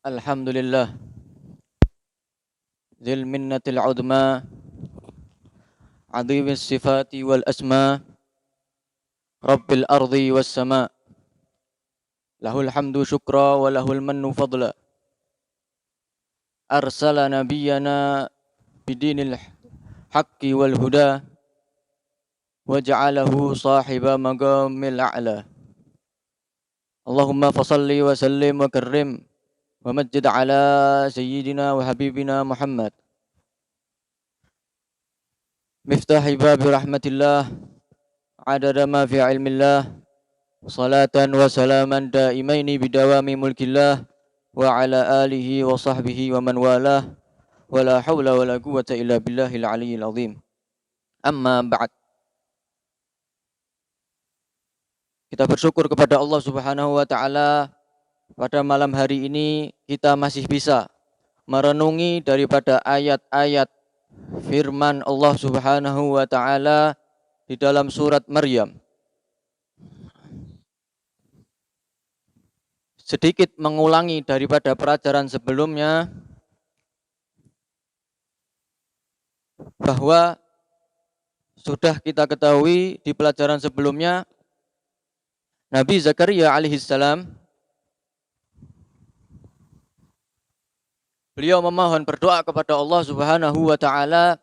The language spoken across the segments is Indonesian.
Alhamdulillah Dzil minnatil udma Adhimis sifati wal asma Rabbil ardi was sama Lahul hamdu syukra wa lahul mannu fadla Arsala nabiyyana bidinil haqqi wal huda Waja'alahu sahiba magamil a'la Allahumma fasalli wa sallim wa karrim Wa majid ala sayyidina wa habibina Muhammad Miftahi babi rahmatillah Adada ma fi ilmillah Salatan wa salaman daimaini bidawami mulkillah Wa ala alihi wa sahbihi wa man walah Wa la hawla wa la quwata illa billahil aliyyil azim Amma ba'd. Kita bersyukur kepada Allah Subhanahu wa taala pada malam hari ini kita masih bisa merenungi daripada ayat-ayat firman Allah Subhanahu wa taala di dalam surat Maryam. Sedikit mengulangi daripada pelajaran sebelumnya bahwa sudah kita ketahui di pelajaran sebelumnya Nabi Zakaria alaihissalam beliau memohon berdoa kepada Allah Subhanahu wa taala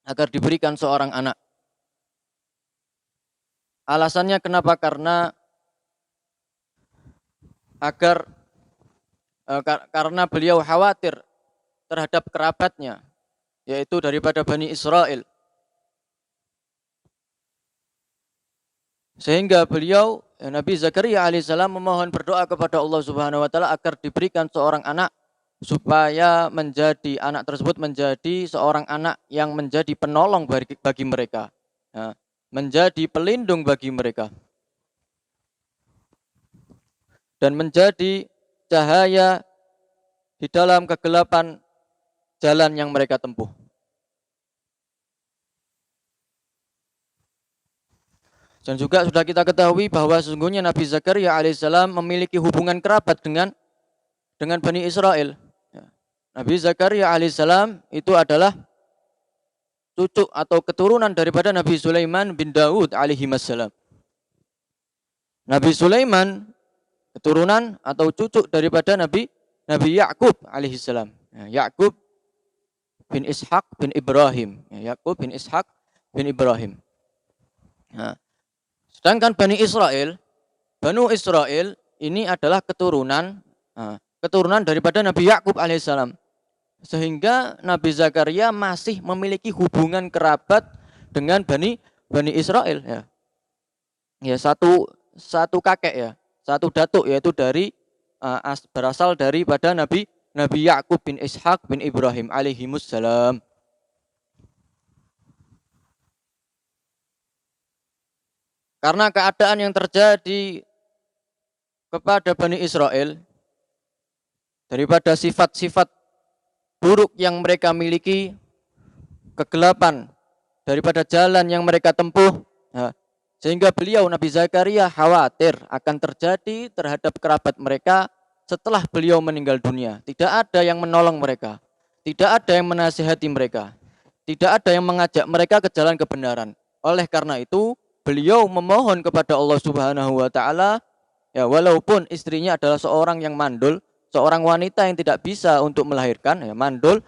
agar diberikan seorang anak. Alasannya kenapa? Karena karena beliau khawatir terhadap kerabatnya, yaitu daripada Bani Israel. Sehingga beliau, Nabi Zakaria alaihissalam memohon berdoa kepada Allah Subhanahu wa taala agar diberikan seorang anak supaya anak tersebut menjadi seorang anak yang menjadi penolong bagi mereka, menjadi pelindung bagi mereka, dan menjadi cahaya di dalam kegelapan jalan yang mereka tempuh. Dan juga sudah kita ketahui bahwa sesungguhnya Nabi Zakaria alaihissalam memiliki hubungan kerabat dengan Bani Israel. Nabi Zakaria alaihissalam itu adalah cucu atau keturunan daripada Nabi Sulaiman bin Daud alaihissalam. Nabi Sulaiman keturunan atau cucu daripada Nabi Yakub alaihissalam. Yakub bin Ishak bin Ibrahim. Yakub bin Ishak bin Ibrahim. Sedangkan Bani Israel ini adalah keturunan daripada Nabi Yakub alaihissalam. Sehingga Nabi Zakaria masih memiliki hubungan kerabat dengan Bani Israel, ya. Ya, satu kakek, ya, satu datuk, yaitu berasal daripada Nabi Yakub bin Ishak bin Ibrahim alaihimussalam. Karena keadaan yang terjadi kepada Bani Israel daripada sifat-sifat buruk yang mereka miliki, kegelapan daripada jalan yang mereka tempuh, sehingga beliau Nabi Zakaria khawatir akan terjadi terhadap kerabat mereka setelah beliau meninggal dunia. Tidak ada yang menolong mereka, tidak ada yang menasihati mereka, tidak ada yang mengajak mereka ke jalan kebenaran. Oleh karena itu beliau memohon kepada Allah Subhanahu wa taala, ya, walaupun istrinya adalah seorang yang mandul, seorang wanita yang tidak bisa untuk melahirkan, ya, mandul,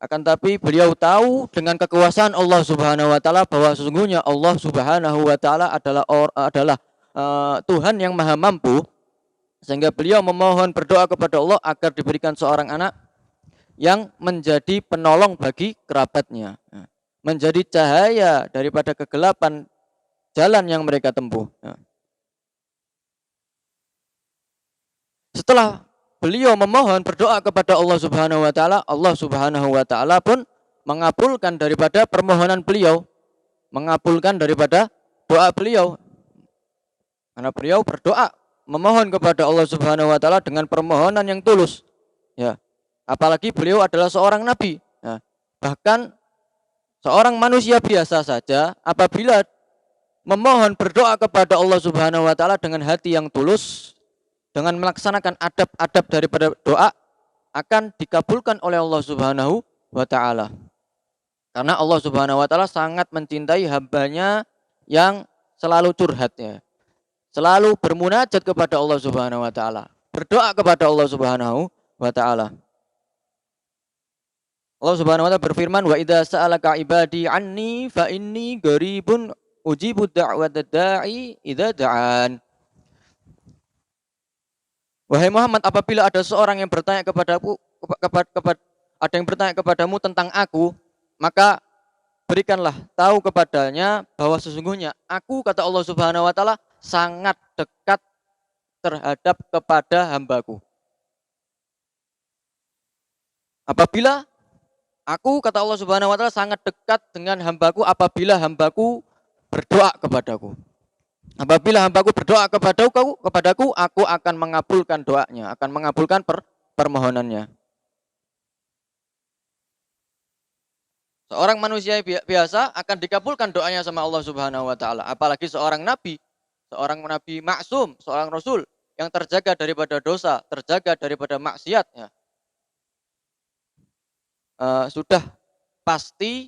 akan tapi beliau tahu dengan kekuasaan Allah Subhanahu wa taala bahwa sesungguhnya Allah Subhanahu wa taala adalah Tuhan yang Maha Mampu, sehingga beliau memohon berdoa kepada Allah agar diberikan seorang anak yang menjadi penolong bagi kerabatnya, menjadi cahaya daripada kegelapan jalan yang mereka tempuh. Setelah beliau memohon berdoa kepada Allah Subhanahu wa taala pun mengabulkan daripada permohonan beliau, mengabulkan daripada doa beliau. Karena beliau berdoa memohon kepada Allah Subhanahu wa taala dengan permohonan yang tulus. Ya. Apalagi beliau adalah seorang nabi. Ya. Bahkan seorang manusia biasa saja apabila memohon berdoa kepada Allah Subhanahu wa taala dengan hati yang tulus, dengan melaksanakan adab-adab daripada doa akan dikabulkan oleh Allah Subhanahu wa taala. Karena Allah Subhanahu wa taala sangat mencintai hambanya yang selalu curhat ya. Selalu bermunajat kepada Allah Subhanahu wa taala, berdoa kepada Allah Subhanahu wa taala. Allah Subhanahu wa taala berfirman, "Wa idza sa'alaka ibadi anni fa inni qaribun ujibu da'watad da'i idza da'an." Wahai Muhammad, apabila ada seorang yang bertanya kepadaku ada yang bertanya kepadamu tentang aku, maka berikanlah tahu kepadanya bahwa sesungguhnya aku, kata Allah Subhanahu wa taala, sangat dekat terhadap kepada hambaku. Apabila aku, kata Allah Subhanahu wa taala, sangat dekat dengan hambaku apabila hambaku berdoa kepadaku. Apabila hambaku berdoa kepadaku, aku akan mengabulkan doanya, akan mengabulkan permohonannya. Seorang manusia biasa akan dikabulkan doanya sama Allah Subhanahu wa taala, apalagi seorang nabi maksum, seorang rasul yang terjaga daripada dosa, terjaga daripada maksiat ya. Sudah pasti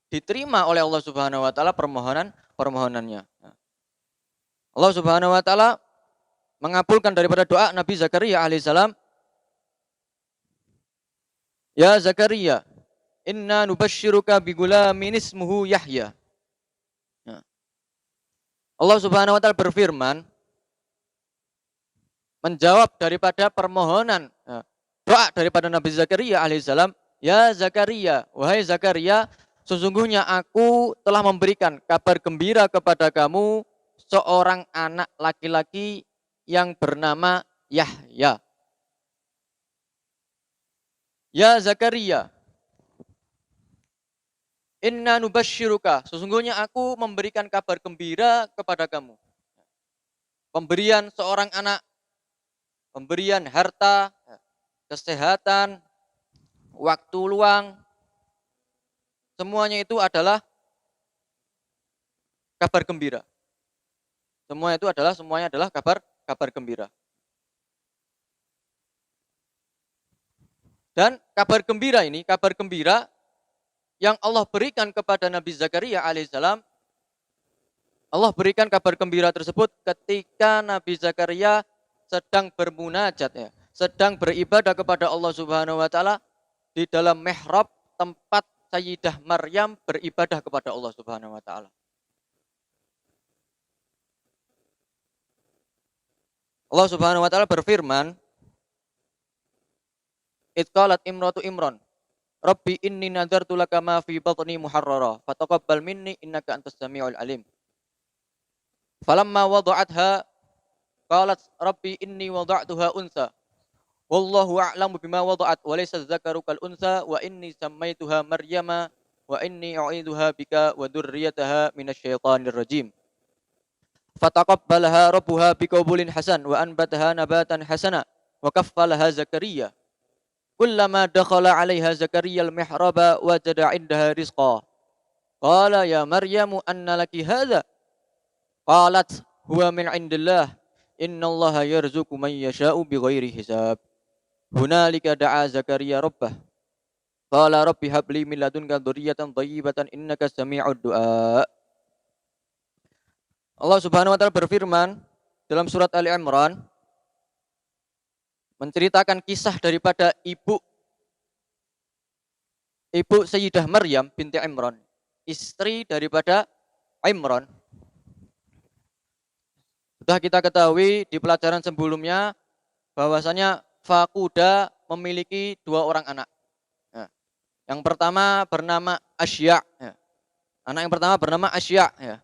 diterima oleh Allah Subhanahu wa taala permohonannya. Allah Subhanahu wa taala mengabulkan daripada doa Nabi Zakaria alaihissalam. Ya Zakaria, inna nubasyyiruka bigulamin ismuhu Yahya. Allah Subhanahu wa taala berfirman menjawab daripada permohonan doa daripada Nabi Zakaria alaihissalam, ya Zakaria, wahai Zakaria, sesungguhnya aku telah memberikan kabar gembira kepada kamu seorang anak laki-laki yang bernama Yahya. Ya Zakaria, inna nubasyyiruka, sesungguhnya aku memberikan kabar gembira kepada kamu. Pemberian seorang anak, pemberian harta, kesehatan, waktu luang, semuanya itu adalah kabar gembira. Semuanya adalah kabar gembira. Dan kabar gembira ini, kabar gembira yang Allah berikan kepada Nabi Zakaria alaihissalam, Allah berikan kabar gembira tersebut ketika Nabi Zakaria sedang bermunajat ya, sedang beribadah kepada Allah Subhanahu wa taala di dalam mihrab tempat Sayyidah Maryam beribadah kepada Allah Subhanahu wa taala. Allah Subhanahu wa taala berfirman, "Idqalat imratu Imran, Rabbi inni nadartu laka ma fi batni muharrara, fataqabbal minni innaka antas samiul alim." Falamma wada'atha qalat Rabbi inni wada'tuha unsa. Wallahu a'lamu bima wada'at wa laysa dzakaru kal unsa wa inni sammaituha Maryama wa inni u'iduha bika wa dzurriyyataha minasyaitonir rajim. Fataqabbalaha rabbuha biqabulin hasan wa anbataha nabatan hasana wa kaffalaha Zakaria. Kullama dakhala 'alaiha Zakaria al-mihraba wajada 'indaha rizqa. Qala ya Maryamu anna laki hadza? Qalat huwa min 'indillah. Innallaha yarzuqu man yasha'u bighairi hisab. Hunalika da'a Zakaria rabbah. Qala rabbi habli min ladunka dzurriyyatan thayyibatan innaka sami'ud du'a. Allah Subhanahu wa taala berfirman dalam surat Ali Imran menceritakan kisah daripada ibu Sayyidah Maryam binti Imran, istri daripada Imran. Sudah kita ketahui di pelajaran sebelumnya bahwasanya Faquda memiliki 2 orang anak. Nah, yang pertama bernama Asya. Ya. Anak yang pertama bernama Asya. Ya.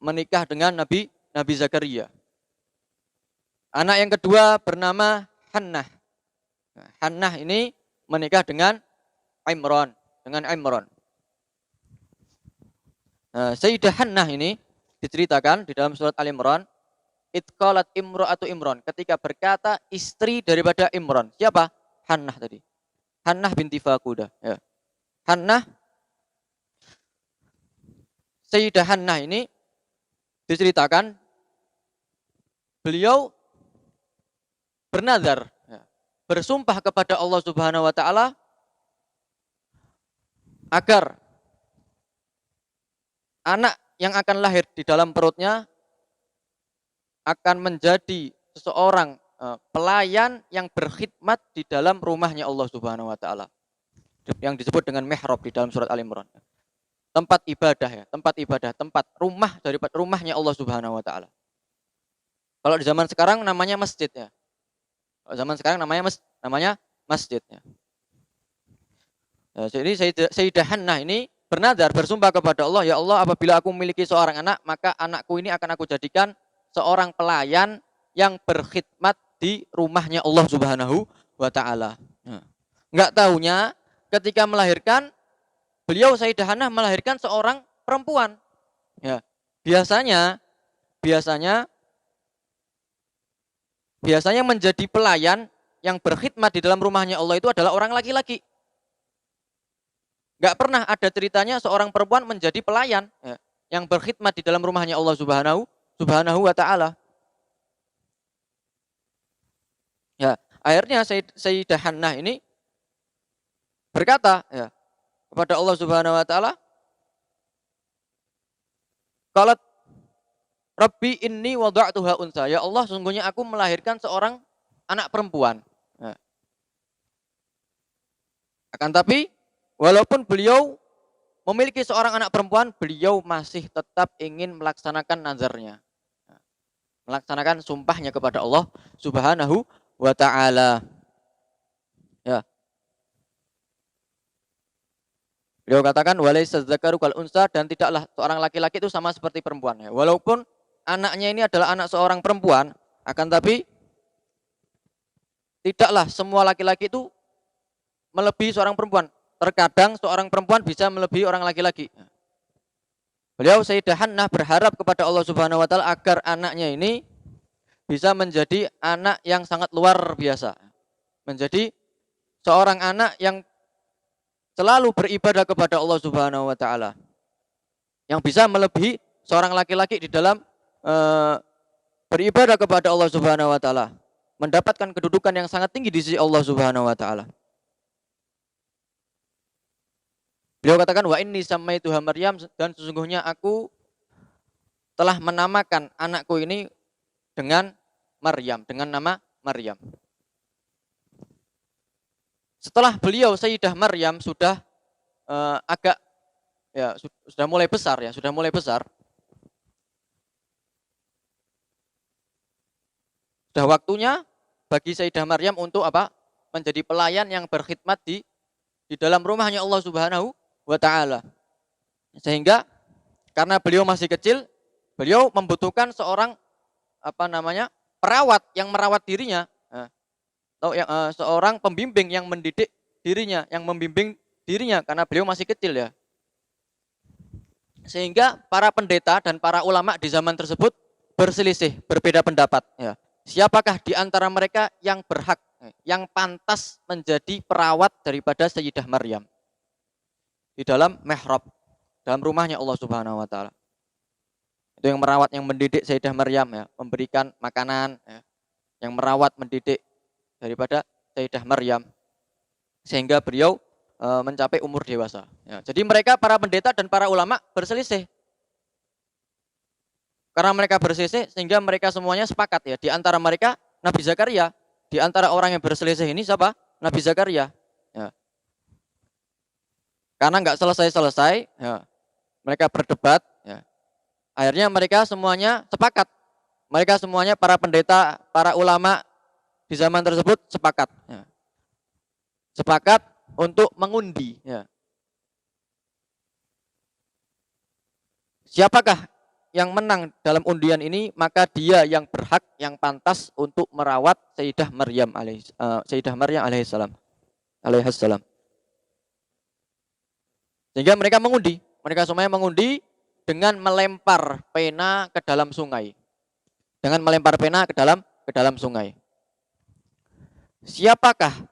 Menikah dengan Nabi Zakaria. Anak yang kedua bernama Hannah. Nah, Hannah ini menikah dengan Imran. Nah, Sayyidah Hannah ini diceritakan di dalam surat Al-Imran, Itqalat imra'atu Imran, ketika berkata istri daripada Imran. Siapa? Hannah tadi. Hannah binti Faqudah. Ya. Sayyidah Hannah ini diceritakan beliau bernazar, bersumpah kepada Allah Subhanahu wa taala agar anak yang akan lahir di dalam perutnya akan menjadi seseorang pelayan yang berkhidmat di dalam rumahnya Allah Subhanahu wa taala. Yang disebut dengan mihrab di dalam surat Al-Imran. Tempat ibadah, tempat rumah daripada rumahnya Allah Subhanahu wa taala. Kalau di zaman sekarang namanya masjid ya. Kalau zaman sekarang namanya masjid ya. Jadi Sayyidah Hannah ini bernazar, bersumpah kepada Allah, ya Allah, apabila aku memiliki seorang anak, maka anakku ini akan aku jadikan seorang pelayan yang berkhidmat di rumahnya Allah Subhanahu wa taala. Enggak tahunya ketika melahirkan, beliau Sayyidah Hannah melahirkan seorang perempuan. Ya. Biasanya menjadi pelayan yang berkhidmat di dalam rumahnya Allah itu adalah orang laki-laki. Enggak pernah ada ceritanya seorang perempuan menjadi pelayan yang berkhidmat di dalam rumahnya Allah Subhanahu wa taala. Ya, akhirnya Sayyidah Hannah ini berkata kepada Allah Subhanahu wa taala, qalat Rabbi inni wada'tuha unsa. Ya Allah, sungguhnya aku melahirkan seorang anak perempuan. Akan tapi walaupun beliau memiliki seorang anak perempuan, beliau masih tetap ingin melaksanakan nazarnya. Melaksanakan sumpahnya kepada Allah Subhanahu wa taala. Ya. Beliau katakan walaysa dzakaru kal unsa, dan tidaklah seorang laki-laki itu sama seperti perempuan. Ya. Walaupun anaknya ini adalah anak seorang perempuan, akan tapi tidaklah semua laki-laki itu melebihi seorang perempuan. Terkadang seorang perempuan bisa melebihi orang laki-laki. Beliau Sayyidah Hannah berharap kepada Allah Subhanahu wa taala agar anaknya ini bisa menjadi anak yang sangat luar biasa. Menjadi seorang anak yang selalu beribadah kepada Allah Subhanahu wa taala. Yang bisa melebihi seorang laki-laki di dalam beribadah kepada Allah Subhanahu wa taala, mendapatkan kedudukan yang sangat tinggi di sisi Allah Subhanahu wa taala. Beliau katakan wa inni sammaituha Maryam, dan sesungguhnya aku telah menamakan anakku ini dengan Maryam, dengan nama Maryam. Setelah beliau Sayyidah Maryam sudah agak sudah mulai besar ya, sudah mulai besar. Sudah waktunya bagi Sayyidah Maryam untuk apa? Menjadi pelayan yang berkhidmat di dalam rumahnya Allah Subhanahu wa taala. Sehingga karena beliau masih kecil, beliau membutuhkan seorang perawat yang merawat dirinya. Atau seorang pembimbing yang mendidik dirinya, yang membimbing dirinya karena beliau masih kecil ya. Sehingga para pendeta dan para ulama di zaman tersebut berselisih, berbeda pendapat ya. Siapakah di antara mereka yang berhak, yang pantas menjadi perawat daripada Sayyidah Maryam di dalam mihrab, dalam rumahnya Allah Subhanahu wa taala. Itu yang merawat, yang mendidik Sayyidah Maryam ya, memberikan makanan ya, yang merawat, mendidik daripada Sayyidah Maryam sehingga beliau mencapai umur dewasa. Ya, jadi mereka para pendeta dan para ulama berselisih. Karena mereka berselisih sehingga mereka semuanya sepakat ya. Di antara mereka Nabi Zakaria, di antara orang yang berselisih ini siapa? Nabi Zakaria. Ya. Karena nggak selesai-selesai, ya, mereka berdebat. Ya. Akhirnya mereka semuanya sepakat. Mereka semuanya para pendeta, para ulama di zaman tersebut sepakat. Ya. Sepakat untuk mengundi. Ya. Siapakah yang menang dalam undian ini, maka dia yang berhak, yang pantas untuk merawat Sayyidah Maryam alaihissalam. Sehingga mereka mengundi. Mereka semuanya mengundi dengan melempar pena ke dalam sungai. Dengan melempar pena ke dalam sungai. Siapakah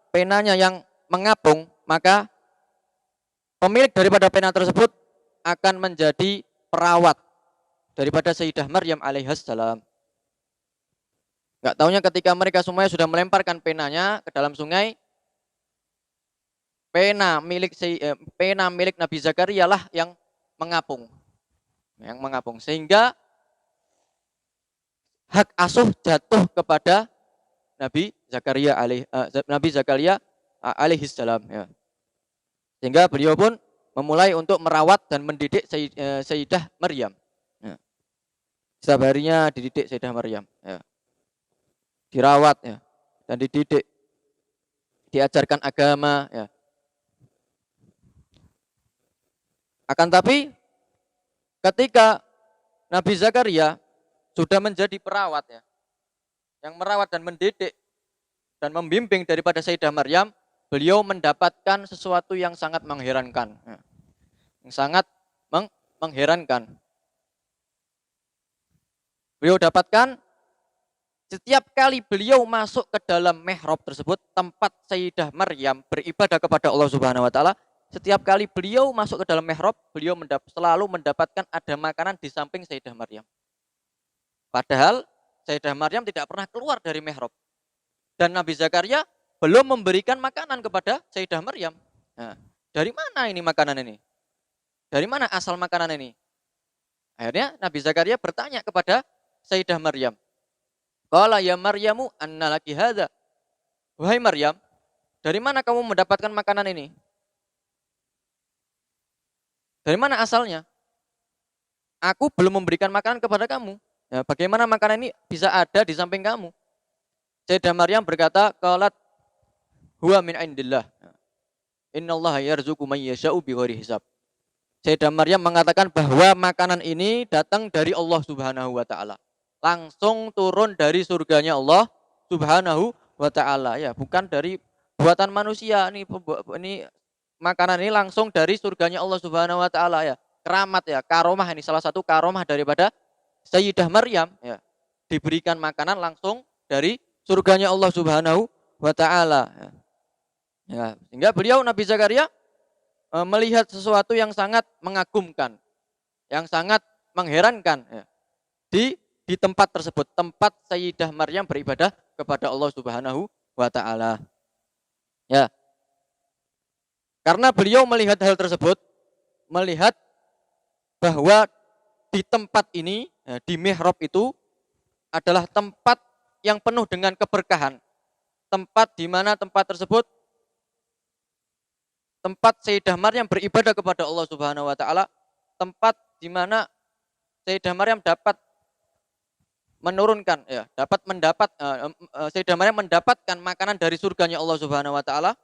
penanya yang mengapung, maka pemilik daripada pena tersebut akan menjadi perawat daripada Sayyidah Maryam alaihassalam. Enggak taunya ketika mereka semuanya sudah melemparkan penanya ke dalam sungai, pena milik Nabi Zakaria lah yang mengapung. Sehingga hak asuh jatuh kepada Nabi Zakaria alaihissalam, ya. Sehingga beliau pun memulai untuk merawat dan mendidik Sayyidah Maryam. Ya. Setiap harinya dididik Sayyidah Maryam, ya. Dirawat, ya, dan dididik, diajarkan agama, ya. Akan tapi ketika Nabi Zakaria sudah menjadi perawat, ya, yang merawat dan mendidik dan membimbing daripada Sayyidah Maryam, beliau mendapatkan sesuatu yang sangat mengherankan, ya. Yang sangat mengherankan. Beliau dapatkan setiap kali beliau masuk ke dalam mihrab tersebut, tempat Sayyidah Maryam beribadah kepada Allah Subhanahu wa taala, setiap kali beliau masuk ke dalam mihrab, beliau selalu mendapatkan ada makanan di samping Sayyidah Maryam. Padahal Sayyidah Maryam tidak pernah keluar dari mihrab. Dan Nabi Zakaria belum memberikan makanan kepada Sayyidah Maryam. Nah, dari mana ini makanan ini? Dari mana asal makanan ini? Akhirnya Nabi Zakaria bertanya kepada Sayyidah Maryam. Qala ya Maryamu anna laki hadza. Wahai Maryam, dari mana kamu mendapatkan makanan ini? Dari mana asalnya? Aku belum memberikan makanan kepada kamu. Ya, bagaimana makanan ini bisa ada di samping kamu? Sayyidah Maryam berkata, qalat huwa min indillah. Innallaha yarzuqu man yasha'u bighairi hisab. Sayyidah Maryam mengatakan bahwa makanan ini datang dari Allah Subhanahu wa taala. Langsung turun dari surganya Allah Subhanahu wa taala, ya, bukan dari buatan manusia. Ini makanan ini langsung dari surganya Allah Subhanahu wa taala, ya. Keramat, ya, karomah, ini salah satu karomah daripada Sayyidah Maryam, ya. Diberikan makanan langsung dari surganya Allah Subhanahu wa taala, ya. Ya, sehingga beliau Nabi Zakaria melihat sesuatu yang sangat mengagumkan, yang sangat mengherankan, ya, di tempat tersebut, tempat Sayyidah Maryam beribadah kepada Allah Subhanahu wa taala. Ya. Karena beliau melihat hal tersebut, melihat bahwa di tempat ini, ya, di mihrab itu adalah tempat yang penuh dengan keberkahan. Tempat di mana tempat tersebut tempat Sayyidah Maryam beribadah kepada Allah Subhanahu wa taala, tempat di mana Sayyidah Maryam dapat menurunkan, ya, Sayyidah Maryam mendapatkan makanan dari surganya Allah Subhanahu wa taala,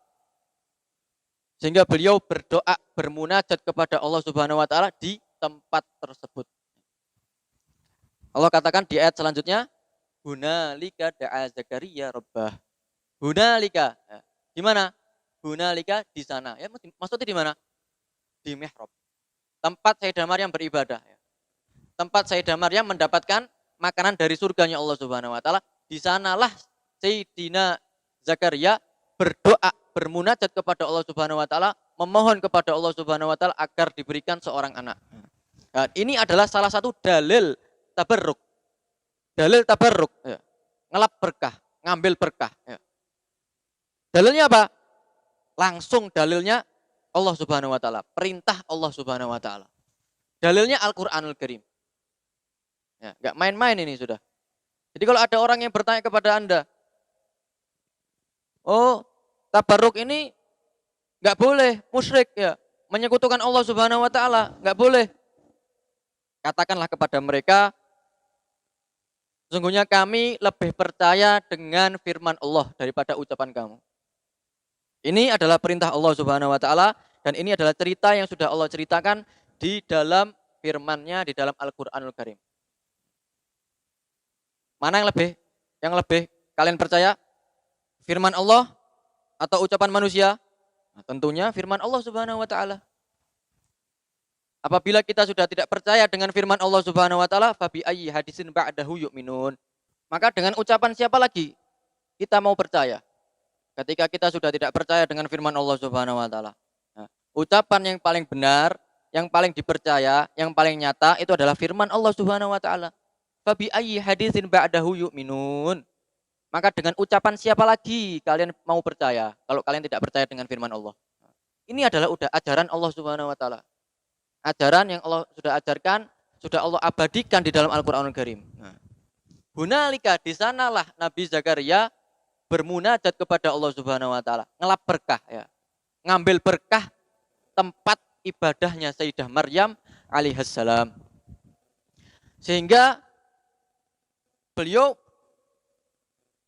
sehingga beliau berdoa, bermunajat kepada Allah Subhanahu wa taala di tempat tersebut. Allah katakan di ayat selanjutnya, hunalika da'a Zakaria rabbah. Hunalika, ya, di mana? Hunalika di sana. Ya, maksudnya di mana? Di mihrab. Tempat Sayyidah Maryam beribadah, ya. Tempat Sayyidah Maryam mendapatkan makanan dari surganya Allah Subhanahu wa taala. Di sanalah Sayyidina Zakaria berdoa, bermunajat kepada Allah Subhanahu wa taala, memohon kepada Allah Subhanahu wa taala agar diberikan seorang anak. Nah, ini adalah salah satu dalil tabarruk. Dalil tabarruk, ya. Ngelap berkah, ngambil berkah, ya. Dalilnya apa? Langsung dalilnya Allah Subhanahu wa taala, perintah Allah Subhanahu wa taala. Dalilnya Al-Qur'anul Karim. Ya, enggak main-main ini sudah. Jadi kalau ada orang yang bertanya kepada Anda, oh, tabarruk ini enggak boleh, musyrik, ya, menyekutukan Allah Subhanahu wa taala, enggak boleh. Katakanlah kepada mereka, sesungguhnya kami lebih percaya dengan firman Allah daripada ucapan kamu. Ini adalah perintah Allah Subhanahu wa taala, dan ini adalah cerita yang sudah Allah ceritakan di dalam firman-Nya di dalam Al-Qur'anul Karim. Mana yang lebih kalian percaya? Firman Allah atau ucapan manusia? Nah, tentunya firman Allah Subhanahu wa taala. Apabila kita sudah tidak percaya dengan firman Allah Subhanahu wa taala, fa bi ayyi hadisin ba'dahu yu'minun. Maka dengan ucapan siapa lagi kita mau percaya? Ketika kita sudah tidak percaya dengan firman Allah Subhanahu wa taala. Nah, ucapan yang paling benar, yang paling dipercaya, yang paling nyata itu adalah firman Allah Subhanahu wa taala. Fabi ayyi haditsin ba'dahu yu'minun. Maka dengan ucapan siapa lagi kalian mau percaya kalau kalian tidak percaya dengan firman Allah? Ini adalah udah ajaran Allah Subhanahu wa taala. Ajaran yang Allah sudah ajarkan, sudah Allah abadikan di dalam Al-Qur'anul Karim. Nah, hunalika di sanalah Nabi Zakaria bermunajat kepada Allah Subhanahu wa taala, ngelap berkah ya. Ngambil berkah tempat ibadahnya Sayyidah Maryam alaihissalam. Sehingga beliau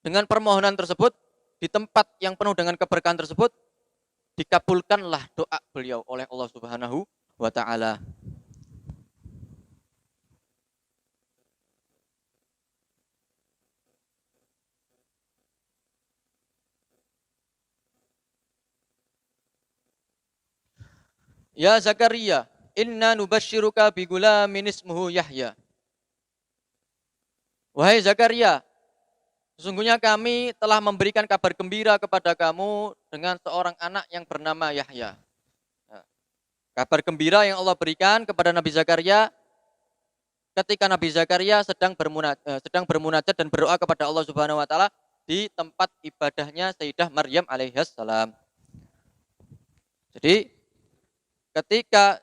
dengan permohonan tersebut di tempat yang penuh dengan keberkahan tersebut dikabulkanlah doa beliau oleh Allah Subhanahu wa taala. Ya Zakaria, inna nubasyiruka bigulamin ismuhu Yahya. Wahai Zakaria, sesungguhnya kami telah memberikan kabar gembira kepada kamu dengan seorang anak yang bernama Yahya. Kabar gembira yang Allah berikan kepada Nabi Zakaria ketika Nabi Zakaria sedang bermunajat dan berdoa kepada Allah Subhanahu wa taala di tempat ibadahnya Sayyidah Maryam alaihissalam. Jadi ketika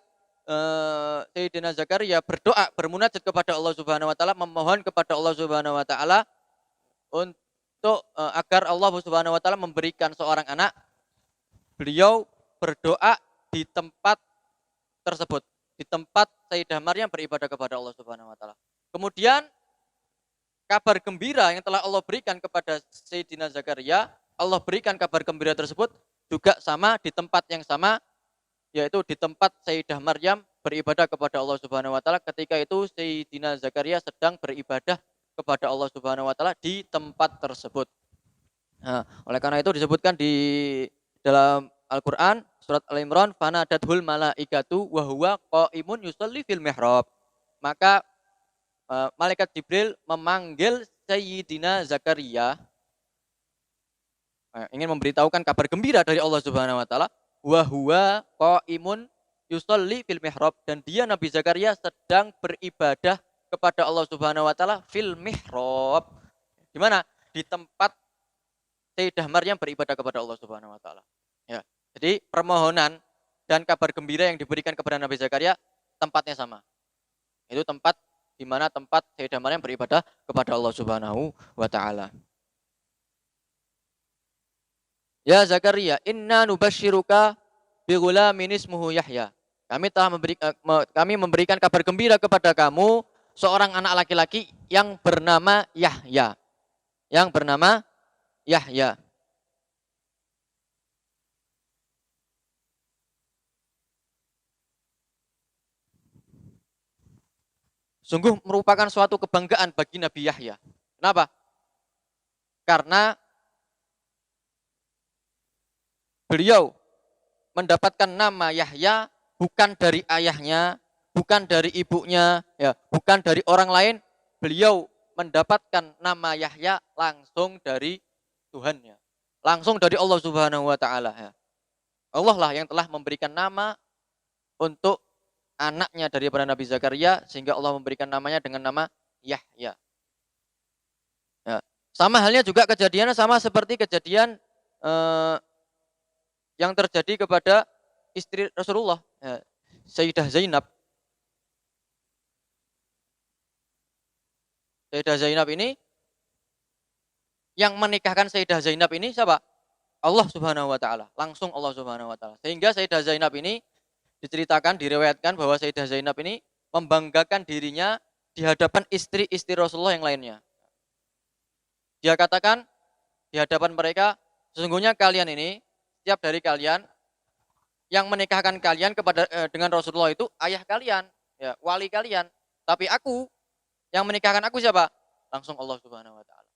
Sayyidina Zakaria berdoa bermunajat kepada Allah Subhanahu wa taala, memohon kepada Allah Subhanahu wa taala untuk agar Allah Subhanahu wa taala memberikan seorang anak, beliau berdoa di tempat tersebut, di tempat Sayyidah Maryam beribadah kepada Allah Subhanahu wa taala. Kemudian kabar gembira yang telah Allah berikan kepada Sayyidina Zakaria, Allah berikan kabar gembira tersebut juga sama di tempat yang sama, yaitu di tempat Sayyidah Maryam beribadah kepada Allah Subhanahu wa taala. Ketika itu Sayyidina Zakaria sedang beribadah kepada Allah Subhanahu wa taala di tempat tersebut. Nah, oleh karena itu disebutkan di dalam Al-Qur'an surat Al-Imran, fanadathul malaikatu wa huwa qaimun yusalli fil mihrab. Maka malaikat Jibril memanggil Sayyidina Zakaria, ingin memberitahukan kabar gembira dari Allah Subhanahu wa taala, wa huwa qaimun yusalli fil mihrab, dan dia Nabi Zakaria sedang beribadah kepada Allah Subhanahu wa taala fil mihrab. Di mana? Di tempat Sayyidah Maryam beribadah kepada Allah Subhanahu wa taala. Ya. Jadi permohonan dan kabar gembira yang diberikan kepada Nabi Zakaria tempatnya sama. Itu tempat di mana tempat Sayyidah Maryam beribadah kepada Allah Subhanahu wa taala. Ya Zakaria, inna nubasyiruka bi ghulamin ismuhu Yahya. Kami memberikan kabar gembira kepada kamu seorang anak laki-laki yang bernama Yahya. Yang bernama Yahya. Sungguh merupakan suatu kebanggaan bagi Nabi Yahya. Kenapa? Karena beliau mendapatkan nama Yahya bukan dari ayahnya, bukan dari ibunya, ya, bukan dari orang lain. Beliau mendapatkan nama Yahya langsung dari Tuhannya, langsung dari Allah Subhanahu wa taala. Ya. Allah lah yang telah memberikan nama untuk anaknya daripada Nabi Zakaria, sehingga Allah memberikan namanya dengan nama Yahya. Ya. Sama halnya juga kejadiannya sama seperti kejadian yang terjadi kepada istri Rasulullah, ya, Sayyidah Zainab. Sayyidah Zainab ini, yang menikahkan Sayyidah Zainab ini siapa? Allah Subhanahu wa taala, langsung Allah Subhanahu wa taala. Sehingga Sayyidah Zainab ini diceritakan, diriwayatkan bahwa Sayyidah Zainab ini membanggakan dirinya di hadapan istri-istri Rasulullah yang lainnya. Dia katakan di hadapan mereka, sesungguhnya kalian ini, setiap dari kalian yang menikahkan kalian dengan Rasulullah itu ayah kalian, ya, wali kalian. Tapi aku, yang menikahkan aku siapa? Langsung Allah Subhanahu wa taala.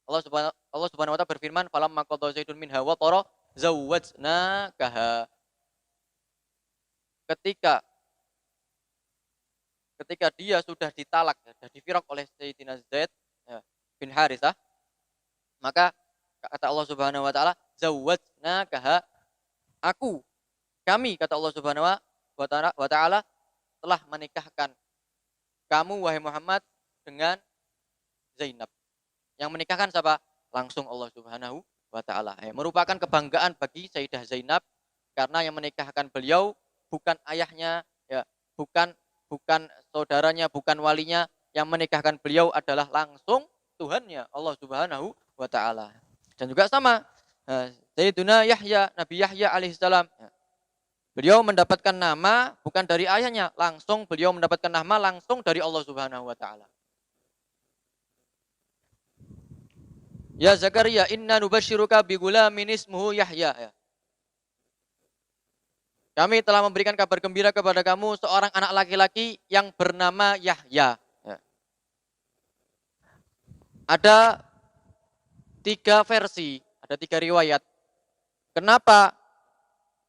Allah Subhanahu wa taala berfirman, "Falamma qadha Zaidun minha wa tara zawwajnakaha." Ketika dia sudah ditalak, sudah difirak oleh Sayyidina Zaid, ya, bin Harithah, maka kata Allah Subhanahu wa taala, "Zawwajnakaha." Kami kata Allah Subhanahu wa taala telah menikahkan kamu wahai Muhammad dengan Zainab. Yang menikahkan siapa? Langsung Allah Subhanahu wa taala. Merupakan kebanggaan bagi Sayyidah Zainab karena yang menikahkan beliau bukan ayahnya, ya, bukan saudaranya, bukan walinya. Yang menikahkan beliau adalah langsung Tuhannya, Allah Subhanahu wa taala. Dan juga sama Sayyiduna Yahya, Nabi Yahya alaihissalam. Beliau mendapatkan nama bukan dari ayahnya, langsung beliau mendapatkan nama langsung dari Allah Subhanahu wa taala. Ya Zakaria, inna nubasyiruka bi gulamin ismuhu Yahya. Ya. Kami telah memberikan kabar gembira kepada kamu seorang anak laki-laki yang bernama Yahya. Ya. Ada 3 versi, ada 3 riwayat. Kenapa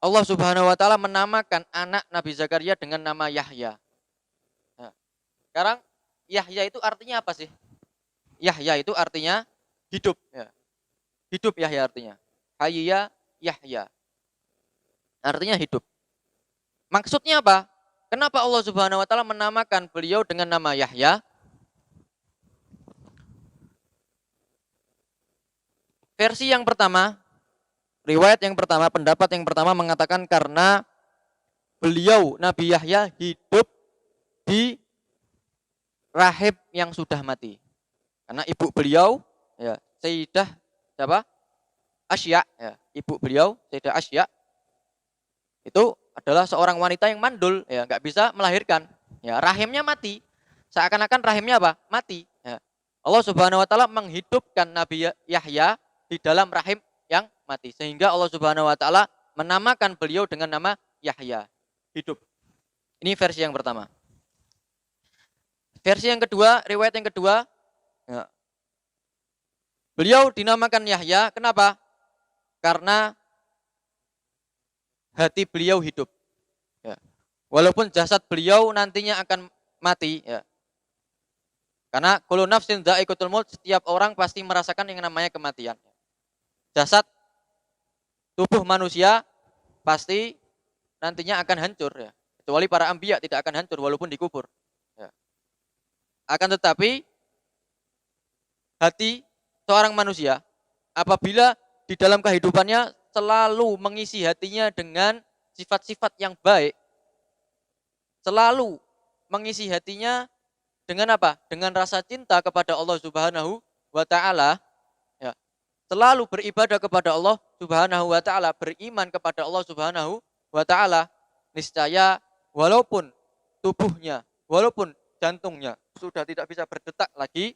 Allah Subhanahu wa taala menamakan anak Nabi Zakaria dengan nama Yahya? Nah, sekarang Yahya itu artinya apa sih? Yahya itu artinya hidup, ya. Hidup Yahya artinya. Hayya Yahya. Artinya hidup. Maksudnya apa? Kenapa Allah Subhanahu wa taala menamakan beliau dengan nama Yahya? Versi yang pertama, riwayat yang pertama, pendapat yang pertama mengatakan karena beliau Nabi Yahya hidup di rahim yang sudah mati. Karena ibu beliau, ya, Sayyidah siapa? Asya, ya, ibu beliau Sayyidah Asya itu adalah seorang wanita yang mandul, ya, nggak bisa melahirkan, ya, rahimnya mati. Seakan-akan rahimnya apa? Mati. Ya. Allah Subhanahu wa taala menghidupkan Nabi Yahya di dalam rahim yang mati. Sehingga Allah Subhanahu wa taala menamakan beliau dengan nama Yahya, hidup. Ini versi yang pertama. Versi yang kedua, riwayat yang kedua, ya, beliau dinamakan Yahya, kenapa? Karena hati beliau hidup. Ya. Walaupun jasad beliau nantinya akan mati, ya. Karena kullu nafsin dha'iqatul maut, setiap orang pasti merasakan yang namanya kematian. Jasad tubuh manusia pasti nantinya akan hancur, ya. Kecuali para anbiya tidak akan hancur walaupun dikubur. Ya. Akan tetapi hati seorang manusia apabila di dalam kehidupannya selalu mengisi hatinya dengan sifat-sifat yang baik, selalu mengisi hatinya dengan apa? Dengan rasa cinta kepada Allah Subhanahu wa taala, ya. Selalu beribadah kepada Allah Subhanahu wa taala, beriman kepada Allah Subhanahu wa taala, niscaya walaupun tubuhnya, walaupun jantungnya sudah tidak bisa berdetak lagi,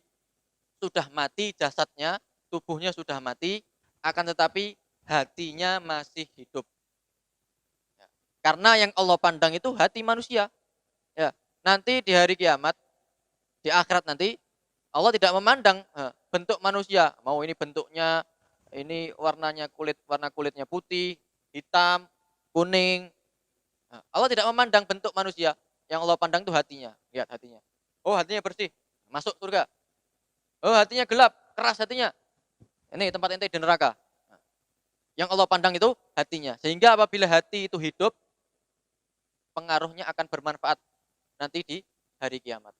sudah mati jasadnya, tubuhnya sudah mati, akan tetapi hatinya masih hidup. Ya. Karena yang Allah pandang itu hati manusia. Ya. Nanti di hari kiamat, di akhirat nanti, Allah tidak memandang bentuk manusia. Mau ini bentuknya, ini warna kulitnya putih, hitam, kuning. Nah, Allah tidak memandang bentuk manusia. Yang Allah pandang itu hatinya. Lihat hatinya. Oh, hatinya bersih, masuk surga. Oh, hatinya gelap, keras hatinya. Ini tempat ente di neraka. Nah, yang Allah pandang itu hatinya. Sehingga apabila hati itu hidup, pengaruhnya akan bermanfaat nanti di hari kiamat.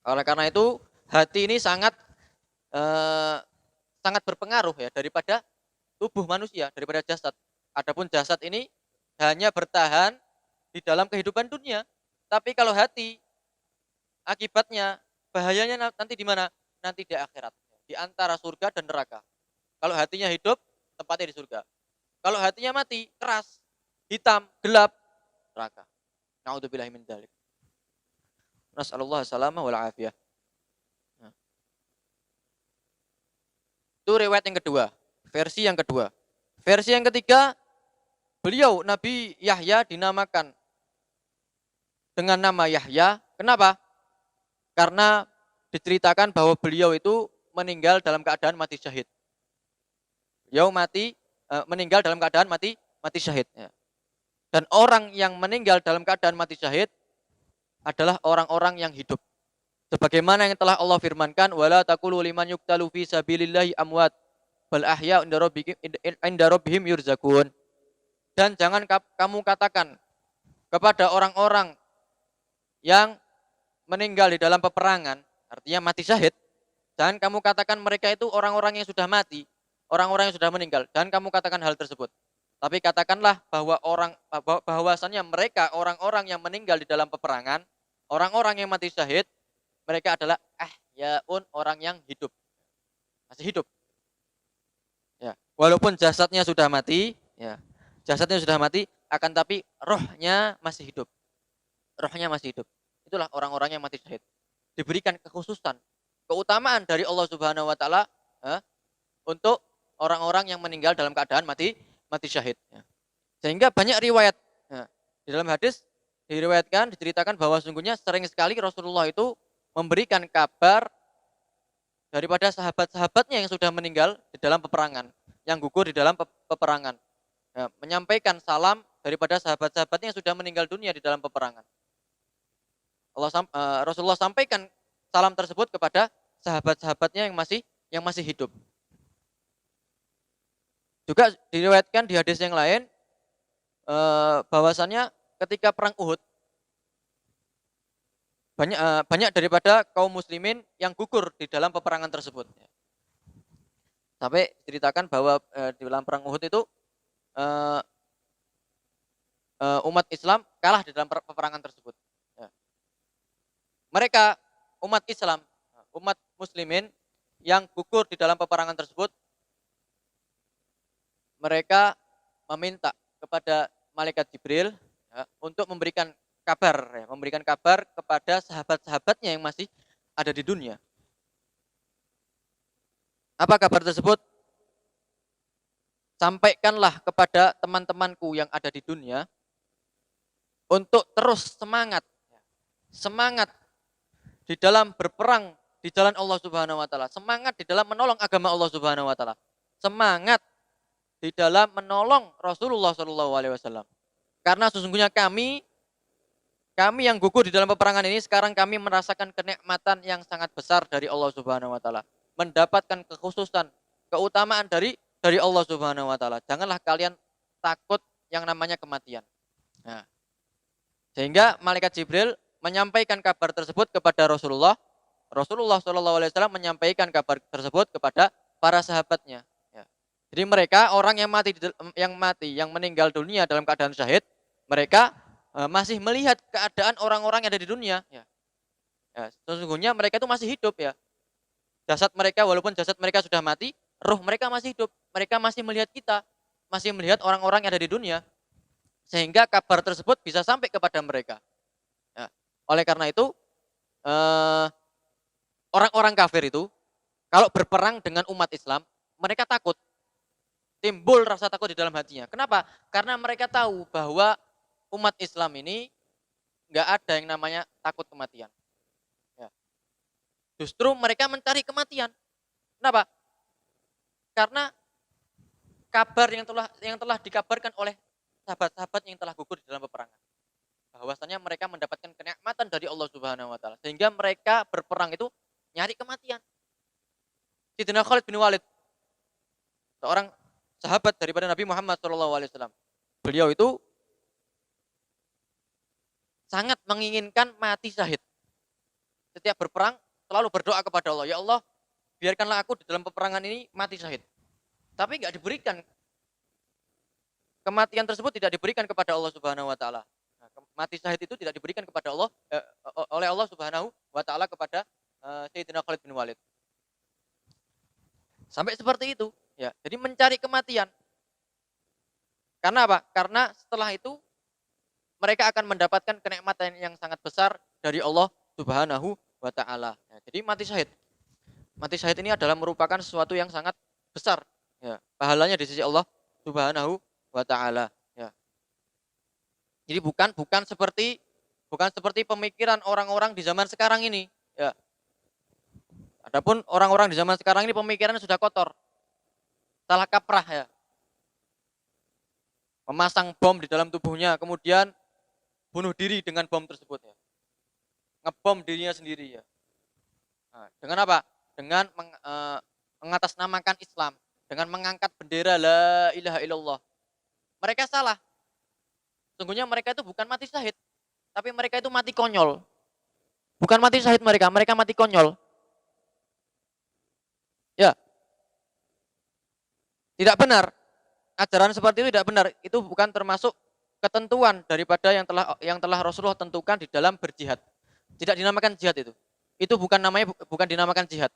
Oleh karena itu, hati ini sangat berpengaruh, ya, daripada tubuh manusia, daripada jasad. Adapun jasad ini hanya bertahan di dalam kehidupan dunia. Tapi kalau hati, akibatnya bahayanya nanti di mana? Nanti di akhirat, di antara surga dan neraka. Kalau hatinya hidup, tempatnya di surga. Kalau hatinya mati, keras, hitam, gelap, neraka. Na'udzubillahi min dzalik. Nas'alullah salamah wal afiyah. Nah. Itu riwayat yang kedua, versi yang kedua. Versi yang ketiga, beliau Nabi Yahya dinamakan dengan nama Yahya. Kenapa? Karena diceritakan bahwa beliau itu meninggal dalam keadaan mati syahid. Beliau meninggal dalam keadaan mati syahid. Ya. Dan orang yang meninggal dalam keadaan mati syahid adalah orang-orang yang hidup. Sebagaimana yang telah Allah firmankan, wala taqulu liman yuqtalu fi sabilillahi amwat bal ahya inda rabbihim yurzakun. Dan jangan kamu katakan kepada orang-orang yang meninggal di dalam peperangan, artinya mati syahid, jangan kamu katakan mereka itu orang-orang yang sudah mati, orang-orang yang sudah meninggal. Jangan kamu katakan hal tersebut. Tapi katakanlah bahwasannya mereka orang-orang yang meninggal di dalam peperangan, orang-orang yang mati syahid, mereka adalah orang yang hidup. Masih hidup. Ya, walaupun jasadnya sudah mati, ya. Jasadnya sudah mati, akan tapi rohnya masih hidup. Rohnya masih hidup. Itulah orang-orang yang mati syahid. Diberikan kekhususan, keutamaan dari Allah Subhanahu wa taala untuk orang-orang yang meninggal dalam keadaan mati syahid. Ya. Sehingga banyak riwayat di dalam hadis diriwayatkan, diceritakan bahwa sungguhnya sering sekali Rasulullah itu memberikan kabar daripada sahabat-sahabatnya yang sudah meninggal di dalam peperangan, yang gugur di dalam peperangan. Ya, menyampaikan salam daripada sahabat-sahabatnya yang sudah meninggal dunia di dalam peperangan. Rasulullah sampaikan salam tersebut kepada sahabat-sahabatnya yang masih hidup. Juga diriwayatkan di hadis yang lain bahwasannya ketika perang Uhud banyak daripada kaum muslimin yang gugur di dalam peperangan tersebut. Sampai ceritakan bahwa di dalam perang Uhud itu umat Islam kalah di dalam peperangan tersebut. Ya. Mereka umat Islam, umat muslimin yang gugur di dalam peperangan tersebut, mereka meminta kepada malaikat Jibril untuk memberikan kabar kepada sahabat-sahabatnya yang masih ada di dunia. Apa kabar tersebut? Sampaikanlah kepada teman-temanku yang ada di dunia untuk terus semangat di dalam berperang di jalan Allah Subhanahu wa taala, semangat di dalam menolong agama Allah Subhanahu wa taala, semangat di dalam menolong Rasulullah Shallallahu alaihi wasallam. Karena sesungguhnya kami yang gugur di dalam peperangan ini, sekarang kami merasakan kenikmatan yang sangat besar dari Allah Subhanahu wa taala, mendapatkan kekhususan, keutamaan dari Allah Subhanahu wa taala. Janganlah kalian takut yang namanya kematian. Nah, sehingga malaikat Jibril menyampaikan kabar tersebut kepada Rasulullah. Rasulullah Shallallahu alaihi wasallam menyampaikan kabar tersebut kepada para sahabatnya. Ya. Jadi mereka orang yang meninggal dunia dalam keadaan syahid, mereka masih melihat keadaan orang-orang yang ada di dunia. Ya. Ya, sesungguhnya mereka itu masih hidup ya. Walaupun jasad mereka sudah mati, roh mereka masih hidup. Mereka masih melihat kita, masih melihat orang-orang yang ada di dunia. Sehingga kabar tersebut bisa sampai kepada mereka. Ya. Oleh karena itu, orang-orang kafir itu, kalau berperang dengan umat Islam, mereka takut. Timbul rasa takut di dalam hatinya. Kenapa? Karena mereka tahu bahwa umat Islam ini nggak ada yang namanya takut kematian. Ya. Justru mereka mencari kematian. Kenapa? Karena kabar yang telah dikabarkan oleh sahabat-sahabat yang telah gugur di dalam peperangan, bahwasanya mereka mendapatkan kenikmatan dari Allah Subhanahu wa taala, sehingga mereka berperang itu nyari kematian. Sayyidina Khalid bin Walid, seorang sahabat daripada Nabi Muhammad SAW, beliau itu sangat menginginkan mati syahid. Setiap berperang selalu berdoa kepada Allah, ya Allah, biarkanlah aku di dalam peperangan ini mati syahid. Tapi nggak diberikan. Kematian tersebut tidak diberikan kepada Allah Subhanahu wa taala. Nah, mati syahid itu tidak diberikan kepada Allah oleh Allah Subhanahu wa taala kepada Sayyidina Khalid bin Walid. Sampai seperti itu, ya. Jadi mencari kematian. Karena apa? Karena setelah itu mereka akan mendapatkan kenikmatan yang sangat besar dari Allah Subhanahu wa taala. Ya, jadi mati syahid. Mati syahid ini adalah merupakan sesuatu yang sangat besar, ya. Pahalanya di sisi Allah Subhanahu wa taala, ya. Jadi bukan seperti pemikiran orang-orang di zaman sekarang ini, ya. Adapun orang-orang di zaman sekarang ini pemikirannya sudah kotor. Salah kaprah, ya. Memasang bom di dalam tubuhnya, kemudian bunuh diri dengan bom tersebut, ya. Ngebom dirinya sendiri, ya. Nah, dengan apa? Dengan mengatasnamakan Islam, dengan mengangkat bendera la ilaha illallah. Mereka salah. Sungguhnya mereka itu bukan mati syahid, tapi mereka itu mati konyol. Bukan mati syahid mereka mati konyol. Ya, tidak benar. Ajaran seperti itu tidak benar. Itu bukan termasuk ketentuan daripada yang telah Rasulullah tentukan di dalam berjihad. Tidak dinamakan jihad itu. Itu bukan namanya, bukan dinamakan jihad.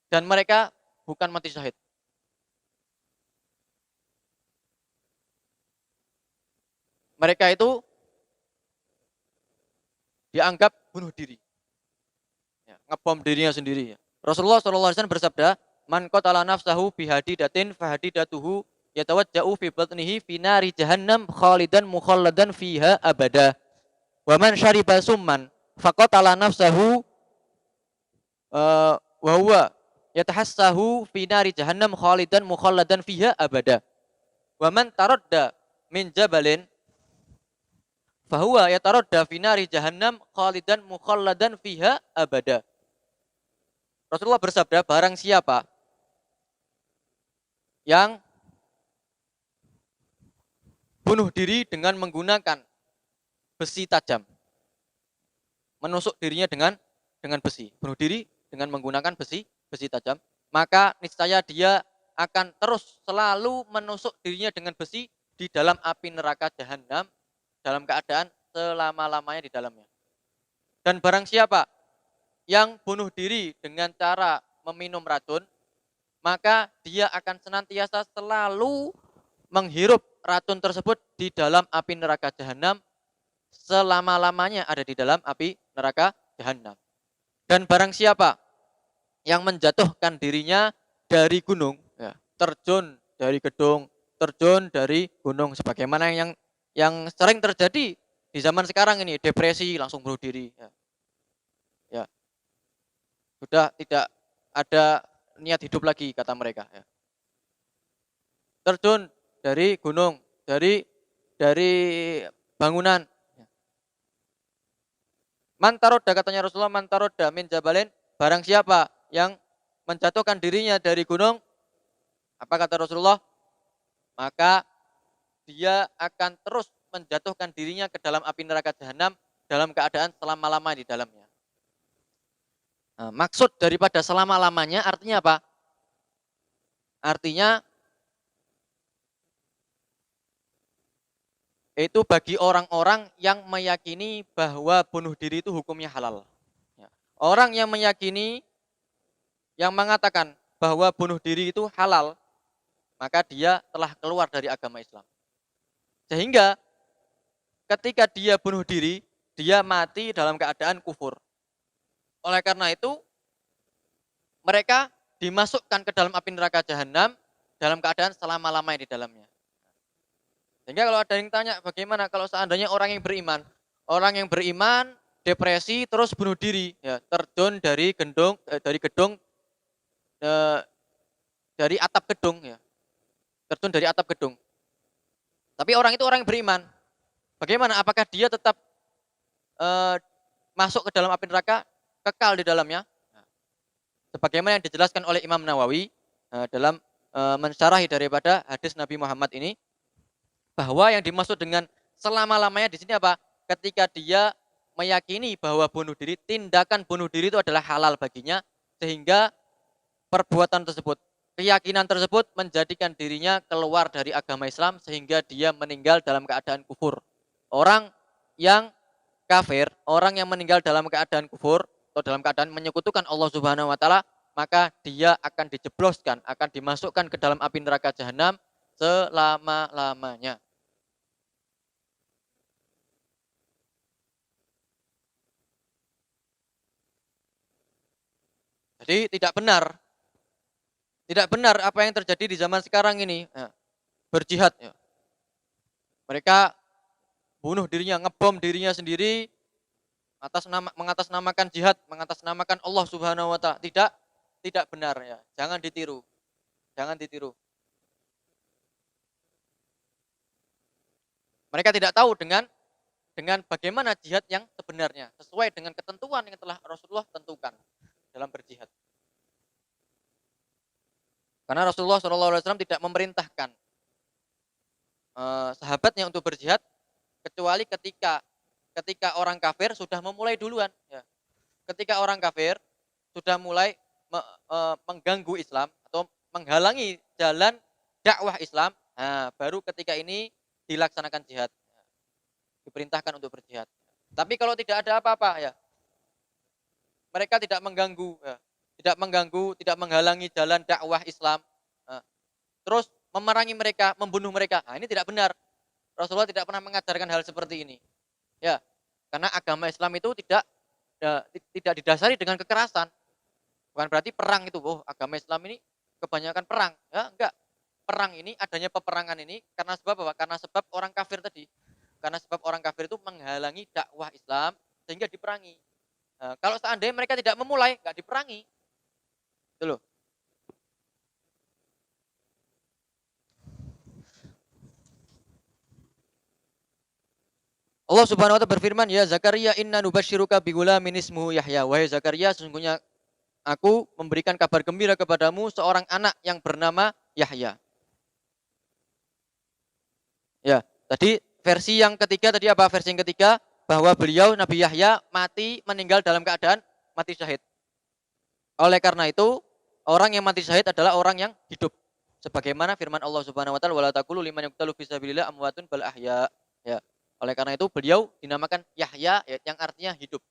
Dan mereka bukan mati syahid. Mereka itu dianggap bunuh diri. Ya, ngebom dirinya sendiri. Ya. Rasulullah SAW bersabda, "Man qatala nafsahu bihadidatin fahadidatuhu yatawajja'u fi batnihi fi nari jahannam khalidan mukhalladan fiha abada. Wa man syariba summan faqatala nafsahu wa huwa yatahassahu fi nari jahannam khalidan mukhalladan fiha abada. Wa man taradda min jabalin fahuwa yataradda fi nari jahannam khalidan mukhalladan fiha abada." Rasulullah bersabda, barang siapa yang bunuh diri dengan menggunakan besi tajam, menusuk dirinya dengan besi, bunuh diri dengan menggunakan besi tajam, maka niscaya dia akan terus selalu menusuk dirinya dengan besi di dalam api neraka jahanam dalam keadaan selama-lamanya di dalamnya. Dan barang siapa yang bunuh diri dengan cara meminum racun, maka dia akan senantiasa selalu menghirup racun tersebut di dalam api neraka jahanam selama-lamanya ada di dalam api neraka jahanam. Dan barang siapa yang menjatuhkan dirinya dari gunung, ya, terjun dari gedung, terjun dari gunung, sebagaimana yang sering terjadi di zaman sekarang ini, depresi langsung bunuh diri. Ya. Ya. Sudah tidak ada niat hidup lagi kata mereka. Ya. Terjun dari gunung, dari bangunan. Ya. Mantaroda katanya Rasulullah, mantaroda min jabalin, barang siapa yang menjatuhkan dirinya dari gunung, apa kata Rasulullah? Maka dia akan terus menjatuhkan dirinya ke dalam api neraka jahanam dalam keadaan selama-lama di dalamnya. Nah, maksud daripada selama-lamanya artinya apa? Artinya itu bagi orang-orang yang meyakini bahwa bunuh diri itu hukumnya halal. Orang yang meyakini, yang mengatakan bahwa bunuh diri itu halal, maka dia telah keluar dari agama Islam. Sehingga ketika dia bunuh diri, dia mati dalam keadaan kufur. Oleh karena itu, mereka dimasukkan ke dalam api neraka jahanam dalam keadaan selama-lamanya di dalamnya. Sehingga kalau ada yang tanya, bagaimana kalau seandainya orang yang beriman, depresi, terus bunuh diri, ya, terjun dari gedung, dari atap gedung, ya, terjun dari atap gedung. Tapi orang itu orang yang beriman. Bagaimana? Apakah dia tetap masuk ke dalam api neraka, kekal di dalamnya? Sebagaimana yang dijelaskan oleh Imam Nawawi dalam mensyarahi daripada hadis Nabi Muhammad ini, bahwa yang dimaksud dengan selama-lamanya di sini apa? Ketika dia meyakini bahwa bunuh diri, tindakan bunuh diri itu adalah halal baginya, sehingga perbuatan tersebut, keyakinan tersebut menjadikan dirinya keluar dari agama Islam sehingga dia meninggal dalam keadaan kufur. Orang yang kafir, orang yang meninggal dalam keadaan kufur atau dalam keadaan menyekutukan Allah Subhanahu wa taala, maka dia akan dijebloskan, akan dimasukkan ke dalam api neraka jahanam selama-lamanya. Jadi tidak benar apa yang terjadi di zaman sekarang ini, ya, berjihad. Ya. Mereka bunuh dirinya, ngebom dirinya sendiri, mengatasnamakan jihad, mengatasnamakan Allah Subhanahu wa taala. Tidak benar, ya. Jangan ditiru. Jangan ditiru. Mereka tidak tahu dengan bagaimana jihad yang sebenarnya, sesuai dengan ketentuan yang telah Rasulullah tentukan dalam berjihad. Karena Rasulullah SAW tidak memerintahkan sahabatnya untuk berjihad kecuali ketika orang kafir sudah memulai duluan. Ya. Ketika orang kafir sudah mulai mengganggu Islam atau menghalangi jalan dakwah Islam, nah, baru ketika ini dilaksanakan jihad, diperintahkan untuk berjihad. Tapi kalau tidak ada apa-apa, ya mereka tidak mengganggu, ya, tidak menghalangi jalan dakwah Islam, terus memerangi mereka, membunuh mereka. Nah, ini tidak benar. Rasulullah tidak pernah mengajarkan hal seperti ini. Ya, karena agama Islam itu tidak didasari dengan kekerasan. Bukan berarti perang itu, agama Islam ini kebanyakan perang. Ya, enggak. Perang ini, adanya peperangan ini karena sebab apa? Karena sebab orang kafir tadi. Karena sebab orang kafir itu menghalangi dakwah Islam sehingga diperangi. Nah, kalau seandainya mereka tidak memulai, enggak diperangi. Itu loh. Allah Subhanahu wa taala berfirman, "Ya Zakaria, inna nubasyyiruka bigulamin ismuhu Yahya." Wahai Zakaria, sesungguhnya aku memberikan kabar gembira kepadamu seorang anak yang bernama Yahya. Ya, tadi versi yang ketiga tadi apa? Versi yang ketiga bahwa beliau Nabi Yahya meninggal dalam keadaan mati syahid. Oleh karena itu, orang yang mati syahid adalah orang yang hidup. Sebagaimana firman Allah Subhanahu wa taala, "Wala taqulu liman yuqtalu fi sabilillah amwatun bal ahya." Ya. Oleh karena itu beliau dinamakan Yahya yang artinya hidup.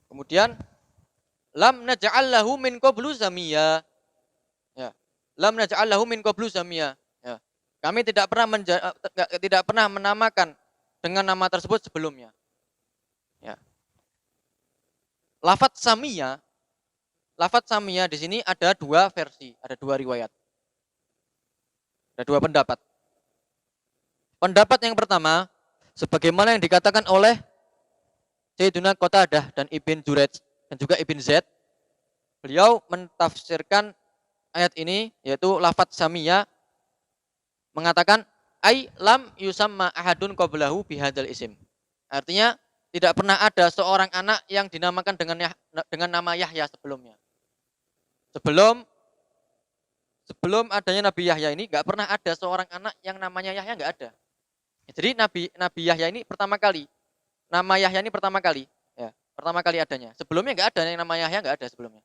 Kemudian lam naj'al lahu min qablu samia. Ya. Lam naj'al lahu min qablu samia. Ya. Kami tidak pernah menamakan dengan nama tersebut sebelumnya. Ya. Lafaz samia di sini ada dua versi, ada dua riwayat. Ada dua pendapat. Pendapat yang pertama, sebagaimana yang dikatakan oleh Sayyiduna Qatadah dan Ibn Jurayj dan juga Ibn Zaid, beliau mentafsirkan ayat ini, yaitu lafaz samia, mengatakan ai lam yusamma ahadun qablahu bihadzal isim. Artinya tidak pernah ada seorang anak yang dinamakan dengan nama Yahya sebelumnya. Sebelum adanya Nabi Yahya ini nggak pernah ada seorang anak yang namanya Yahya, nggak ada. Jadi Nabi Yahya ini pertama kali. Nama Yahya ini pertama kali, ya, pertama kali adanya. Sebelumnya nggak ada yang nama Yahya, nggak ada sebelumnya.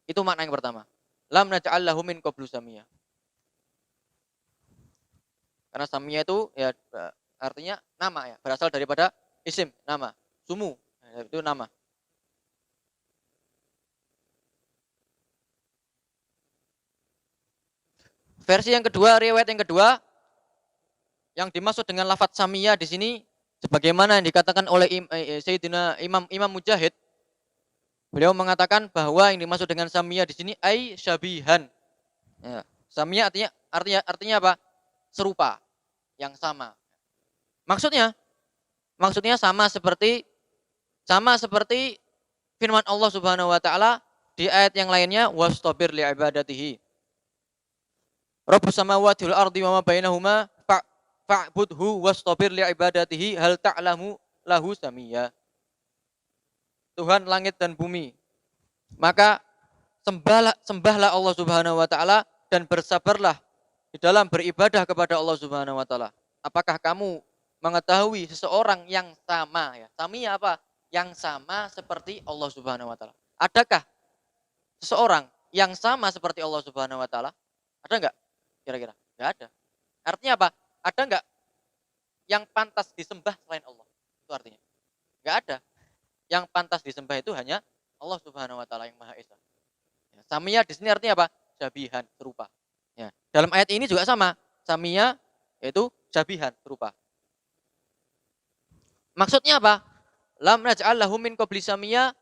Itu makna yang pertama. Lam naj'al lahu min qablu samia. Karena samia itu ya artinya nama, ya, berasal daripada isim, nama, sumu, itu nama. Versi yang kedua, riwayat yang kedua, yang dimaksud dengan lafaz samia di sini sebagaimana yang dikatakan oleh Sayyidina Imam Mujahid, beliau mengatakan bahwa yang dimaksud dengan samia di sini ai syabihan. Ya, samia artinya apa? Serupa, yang sama. Maksudnya sama seperti firman Allah Subhanahu wa taala di ayat yang lainnya, wastabir li ibadatihi. Rabbus samawati wal ardi wa ma bainahuma fa'budhu wastabir li ibadatihi hal ta'lamu lahu samia. Tuhan langit dan bumi, maka sembahlah Allah Subhanahu wa taala dan bersabarlah di dalam beribadah kepada Allah Subhanahu wa taala. Apakah kamu mengetahui seseorang yang sama, ya? Samia apa? Yang sama seperti Allah Subhanahu wa taala. Adakah seseorang yang sama seperti Allah Subhanahu wa taala? Ada enggak? Kira-kira? Enggak ada. Artinya apa? Ada enggak yang pantas disembah selain Allah? Itu artinya. Enggak ada. Yang pantas disembah itu hanya Allah Subhanahu wa taala yang Maha Esa. Ya, samia di sini artinya apa? Syabihan, serupa. Ya, dalam ayat ini juga sama. Samia yaitu syabihan, serupa. Maksudnya apa? Lam naj'al lahu min qabli samia.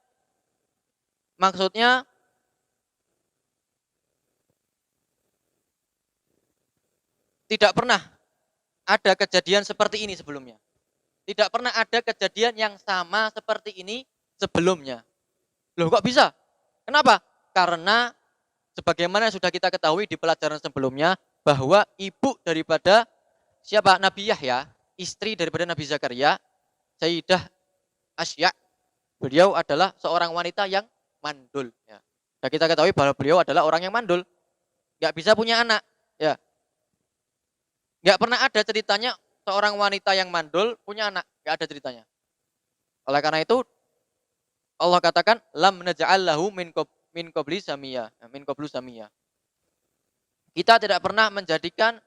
Maksudnya tidak pernah ada kejadian seperti ini sebelumnya. Tidak pernah ada kejadian yang sama seperti ini sebelumnya. Loh, kok bisa? Kenapa? Karena sebagaimana sudah kita ketahui di pelajaran sebelumnya, bahwa ibu daripada siapa? Nabi Yahya, istri daripada Nabi Zakaria, Sayyidah Asya, beliau adalah seorang wanita yang mandul. Ya. Dan kita ketahui bahwa beliau adalah orang yang mandul, nggak bisa punya anak. Ya. Nggak pernah ada ceritanya seorang wanita yang mandul punya anak, nggak ada ceritanya. Oleh karena itu Allah katakan lam naj'al lahu min qabli samia, min qablu samia. Kita tidak pernah menjadikan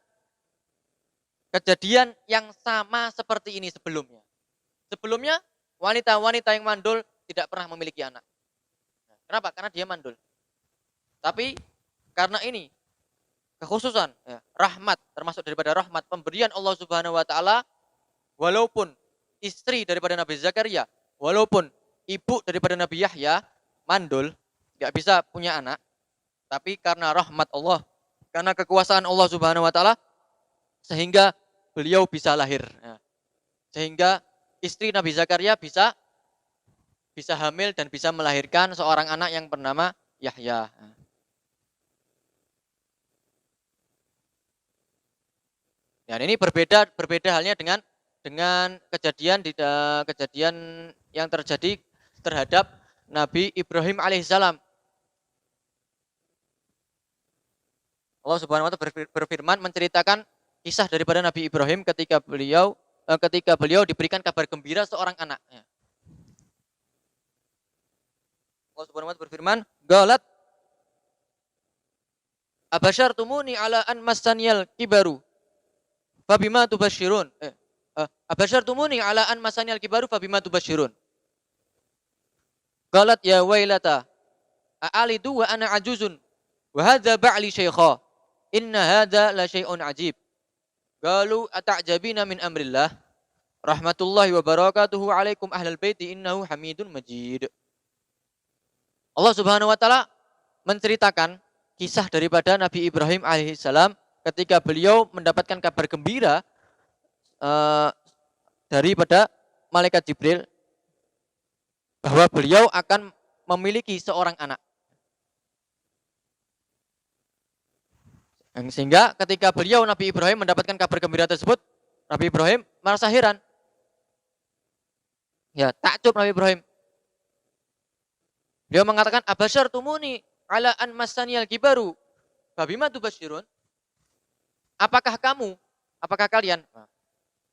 kejadian yang sama seperti ini sebelumnya. Sebelumnya wanita-wanita yang mandul tidak pernah memiliki anak. Kenapa? Karena dia mandul. Tapi karena ini kekhususan, ya, rahmat, termasuk daripada rahmat pemberian Allah Subhanahu wa taala, walaupun istri daripada Nabi Zakaria, walaupun ibu daripada Nabi Yahya mandul, nggak bisa punya anak, tapi karena rahmat Allah, karena kekuasaan Allah Subhanahu wa taala, sehingga beliau bisa lahir. Ya. Sehingga istri Nabi Zakaria bisa hamil dan bisa melahirkan seorang anak yang bernama Yahya. Dan ini berbeda halnya dengan kejadian yang terjadi terhadap Nabi Ibrahim alaihissalam. Allah Subhanahu wa taala berfirman menceritakan kisah daripada Nabi Ibrahim ketika beliau diberikan kabar gembira seorang anak. Allah Subhanahu wa taala berfirman, "Qalat abashartumuni ala an massaniyal kibaru fabima tubasyirun." Abashartumuni ala an massaniyal kibaru fabima tubasyirun. Qalat ya wailata a'alidu wa ana ajuzun wa hadza ba'li syaikha. Inna hadza la syai'un ajib. Qalu ata'jabina min amrillah. Rahmatullahi wa barakatuhu alaikum ahlal baiti innahu hamidun majid. Allah Subhanahu wa taala menceritakan kisah daripada Nabi Ibrahim alaihissalam ketika beliau mendapatkan kabar gembira daripada malaikat Jibril bahwa beliau akan memiliki seorang anak. Sehingga ketika beliau Nabi Ibrahim mendapatkan kabar gembira tersebut, Nabi Ibrahim merasa heran. Ya, takjub Nabi Ibrahim. Beliau mengatakan, "Abasyartumuni ala an massaniyal kibaru fabima tubasyirun?" Apakah kalian,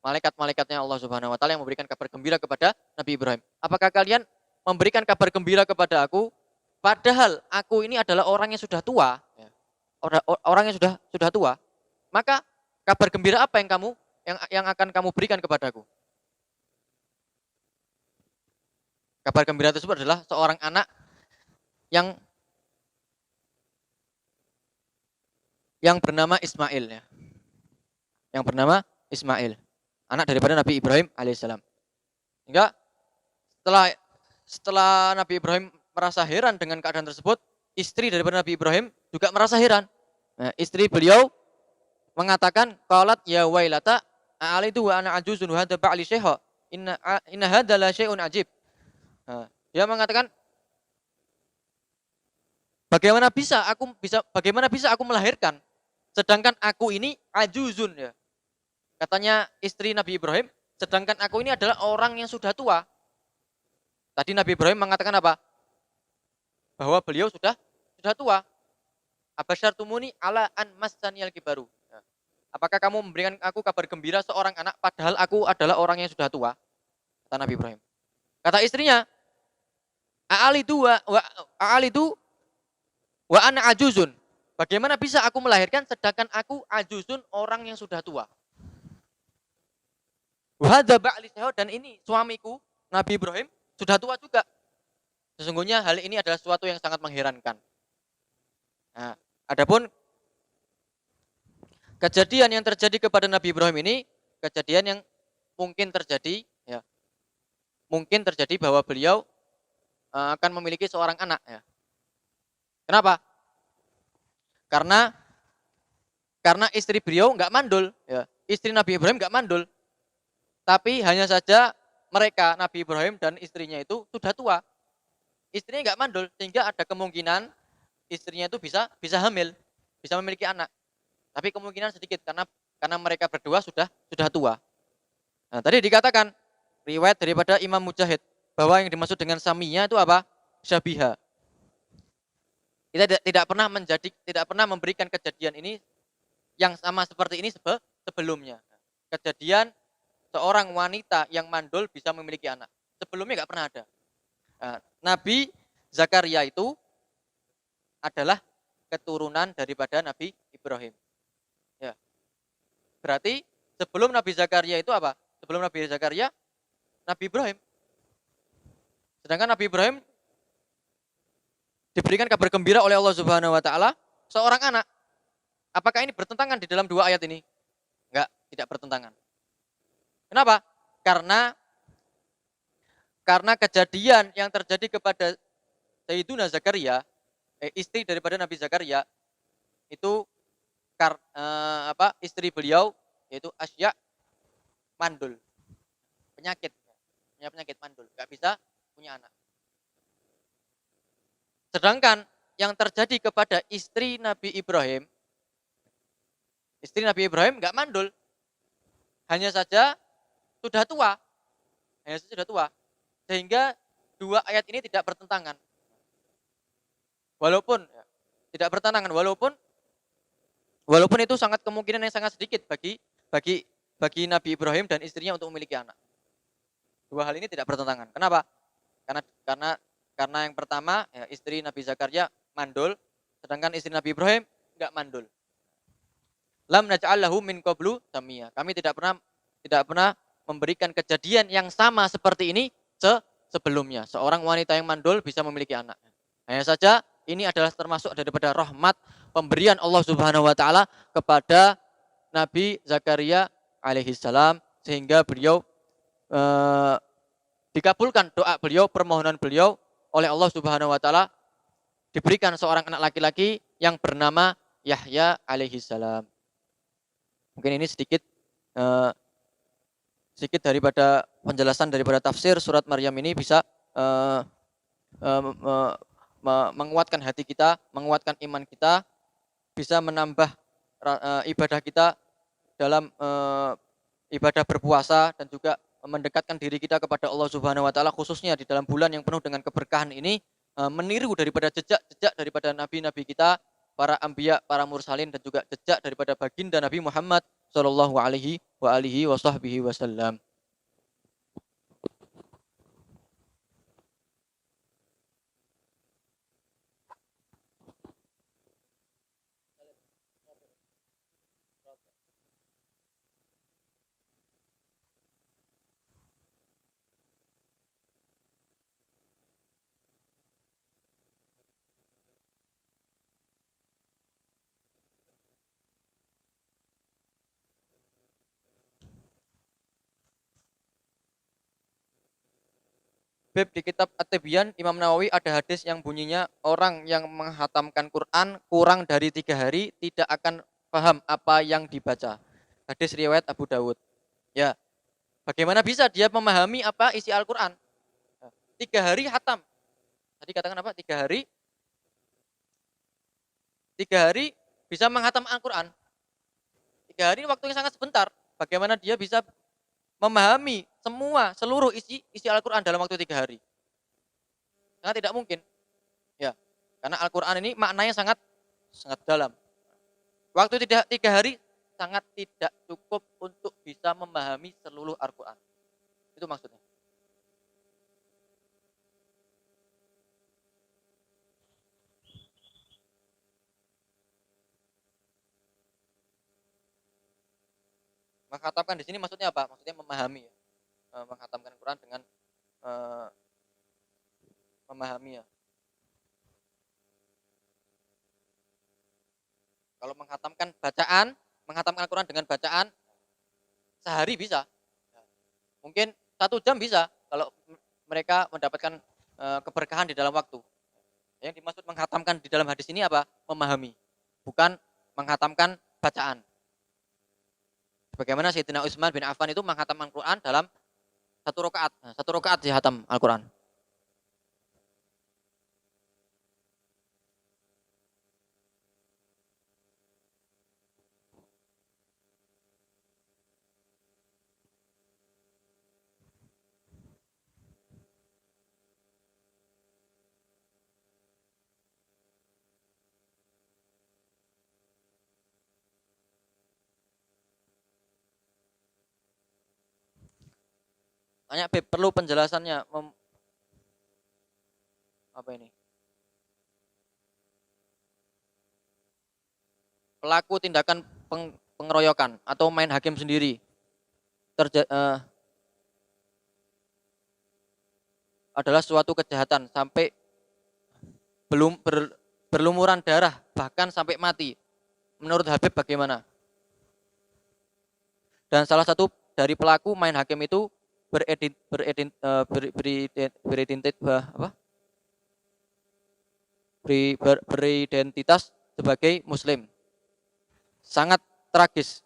malaikat-malaikatnya Allah Subhanahu wa taala yang memberikan kabar gembira kepada Nabi Ibrahim, apakah kalian memberikan kabar gembira kepada aku padahal aku ini adalah orang yang sudah tua, ya. Orang yang sudah tua, maka kabar gembira apa yang akan kamu berikan kepadaku? Kabar gembira tersebut adalah seorang anak yang bernama Ismail, ya. Yang bernama Ismail, anak daripada Nabi Ibrahim alaihissalam. Hingga setelah Nabi Ibrahim merasa heran dengan keadaan tersebut, istri daripada Nabi Ibrahim juga merasa heran. Nah, istri beliau mengatakan, qalat ya wailata a'alidu wa ana ajuzun wa hadza ba'li syaikha. Inna hadza la syai'un ajib. Nah, dia mengatakan, bagaimana bisa aku melahirkan sedangkan aku ini ajuzun, ya. Katanya istri Nabi Ibrahim, sedangkan aku ini adalah orang yang sudah tua. Tadi Nabi Ibrahim mengatakan apa? Bahwa beliau sudah tua. Abasyartumuni ala an massaniyal kibaru. Apakah kamu memberikan aku kabar gembira seorang anak padahal aku adalah orang yang sudah tua? Kata Nabi Ibrahim. Kata istrinya, a'alidu wa ana ajuzun. Bagaimana bisa aku melahirkan sedangkan aku ajuzun, orang yang sudah tua? Wa hadza ba'li syaikh, dan ini suamiku Nabi Ibrahim sudah tua juga. Sesungguhnya hal ini adalah sesuatu yang sangat mengherankan. Nah, adapun kejadian yang terjadi kepada Nabi Ibrahim ini kejadian yang mungkin terjadi, ya. Mungkin terjadi bahwa beliau akan memiliki seorang anak, ya. Kenapa? Karena istri beliau nggak mandul, ya. Istri Nabi Ibrahim nggak mandul. Tapi hanya saja mereka, Nabi Ibrahim dan istrinya itu sudah tua. Istrinya nggak mandul, sehingga ada kemungkinan istrinya itu bisa hamil, bisa memiliki anak. Tapi kemungkinan sedikit karena mereka berdua sudah tua. Nah, tadi dikatakan riwayat daripada Imam Mujahid bahwa yang dimaksud dengan samiyah itu apa? Syabiha. Kita tidak pernah memberikan kejadian ini yang sama seperti ini sebelumnya. Kejadian seorang wanita yang mandul bisa memiliki anak. Sebelumnya nggak pernah ada. Nah, Nabi Zakaria itu adalah keturunan daripada Nabi Ibrahim. Ya. Berarti sebelum Nabi Zakaria itu apa? Sebelum Nabi Zakaria, Nabi Ibrahim. Sedangkan Nabi Ibrahim diberikan kabar gembira oleh Allah Subhanahu wa taala seorang anak. Apakah ini bertentangan di dalam dua ayat ini? Enggak, tidak bertentangan. Kenapa? Karena kejadian yang terjadi kepada Sayyiduna Zakaria, istri daripada Nabi Zakaria, itu istri beliau yaitu Asya mandul. Penyakit. Punya penyakit mandul, enggak bisa punya anak. Sedangkan yang terjadi kepada istri Nabi Ibrahim enggak mandul. Hanya saja sudah tua. Sehingga dua ayat ini tidak bertentangan. Walaupun itu sangat kemungkinan yang sangat sedikit bagi Nabi Ibrahim dan istrinya untuk memiliki anak. Dua hal ini tidak bertentangan. Kenapa? Karena yang pertama ya, istri Nabi Zakaria mandul, sedangkan istri Nabi Ibrahim enggak mandul. Lam naj'al lahu min qablu samia. Kami tidak pernah memberikan kejadian yang sama seperti ini sebelumnya. Seorang wanita yang mandul bisa memiliki anak. Hanya saja ini adalah termasuk daripada rahmat pemberian Allah Subhanahu wa taala kepada Nabi Zakaria alaihi salam sehingga beliau dikabulkan doa beliau, permohonan beliau oleh Allah Subhanahu wa taala, diberikan seorang anak laki-laki yang bernama Yahya alaihi salam. Mungkin ini sedikit daripada penjelasan daripada tafsir surat Maryam ini bisa menguatkan hati kita, menguatkan iman kita, bisa menambah ibadah kita dalam ibadah berpuasa dan juga mendekatkan diri kita kepada Allah Subhanahu wa taala, khususnya di dalam bulan yang penuh dengan keberkahan ini, meniru daripada jejak daripada nabi-nabi kita, para anbiya, para mursalin, dan juga jejak daripada baginda Nabi Muhammad sallallahu alaihi wasallam. Beb, di kitab At-Tibyan Imam Nawawi ada hadis yang bunyinya orang yang menghatamkan Quran kurang dari 3 hari tidak akan paham apa yang dibaca. Hadis riwayat Abu Dawud. Ya, bagaimana bisa dia memahami apa isi Al-Quran? 3 hari hatam. Tadi katakan apa? 3 hari? 3 hari bisa menghatam Al-Quran. 3 hari waktunya sangat sebentar. Bagaimana dia bisa memahami seluruh isi Al-Quran dalam waktu 3 hari? Sangat tidak mungkin. Ya, karena Al-Quran ini maknanya sangat dalam. Waktu 3 hari sangat tidak cukup untuk bisa memahami seluruh Al-Quran. Itu maksudnya. Menghatamkan di sini maksudnya apa? Maksudnya memahami. Ya. Menghatamkan Quran dengan memahami. Ya. Kalau menghatamkan Al-Quran dengan bacaan, sehari bisa. Mungkin 1 jam bisa kalau mereka mendapatkan keberkahan di dalam waktu. Yang dimaksud menghatamkan di dalam hadis ini apa? Memahami. Bukan menghatamkan bacaan. Bagaimana Sayyidina Utsman bin Affan itu menghatam Al-Quran dalam 1 rakaat. 1 rakaat dihatam Al-Quran. Tanya Beb, perlu penjelasannya. Apa ini? Pelaku tindakan pengeroyokan atau main hakim sendiri adalah suatu kejahatan sampai berlumuran darah bahkan sampai mati. Menurut Habib bagaimana? Dan salah satu dari pelaku main hakim itu beridentitas sebagai Muslim. Sangat tragis,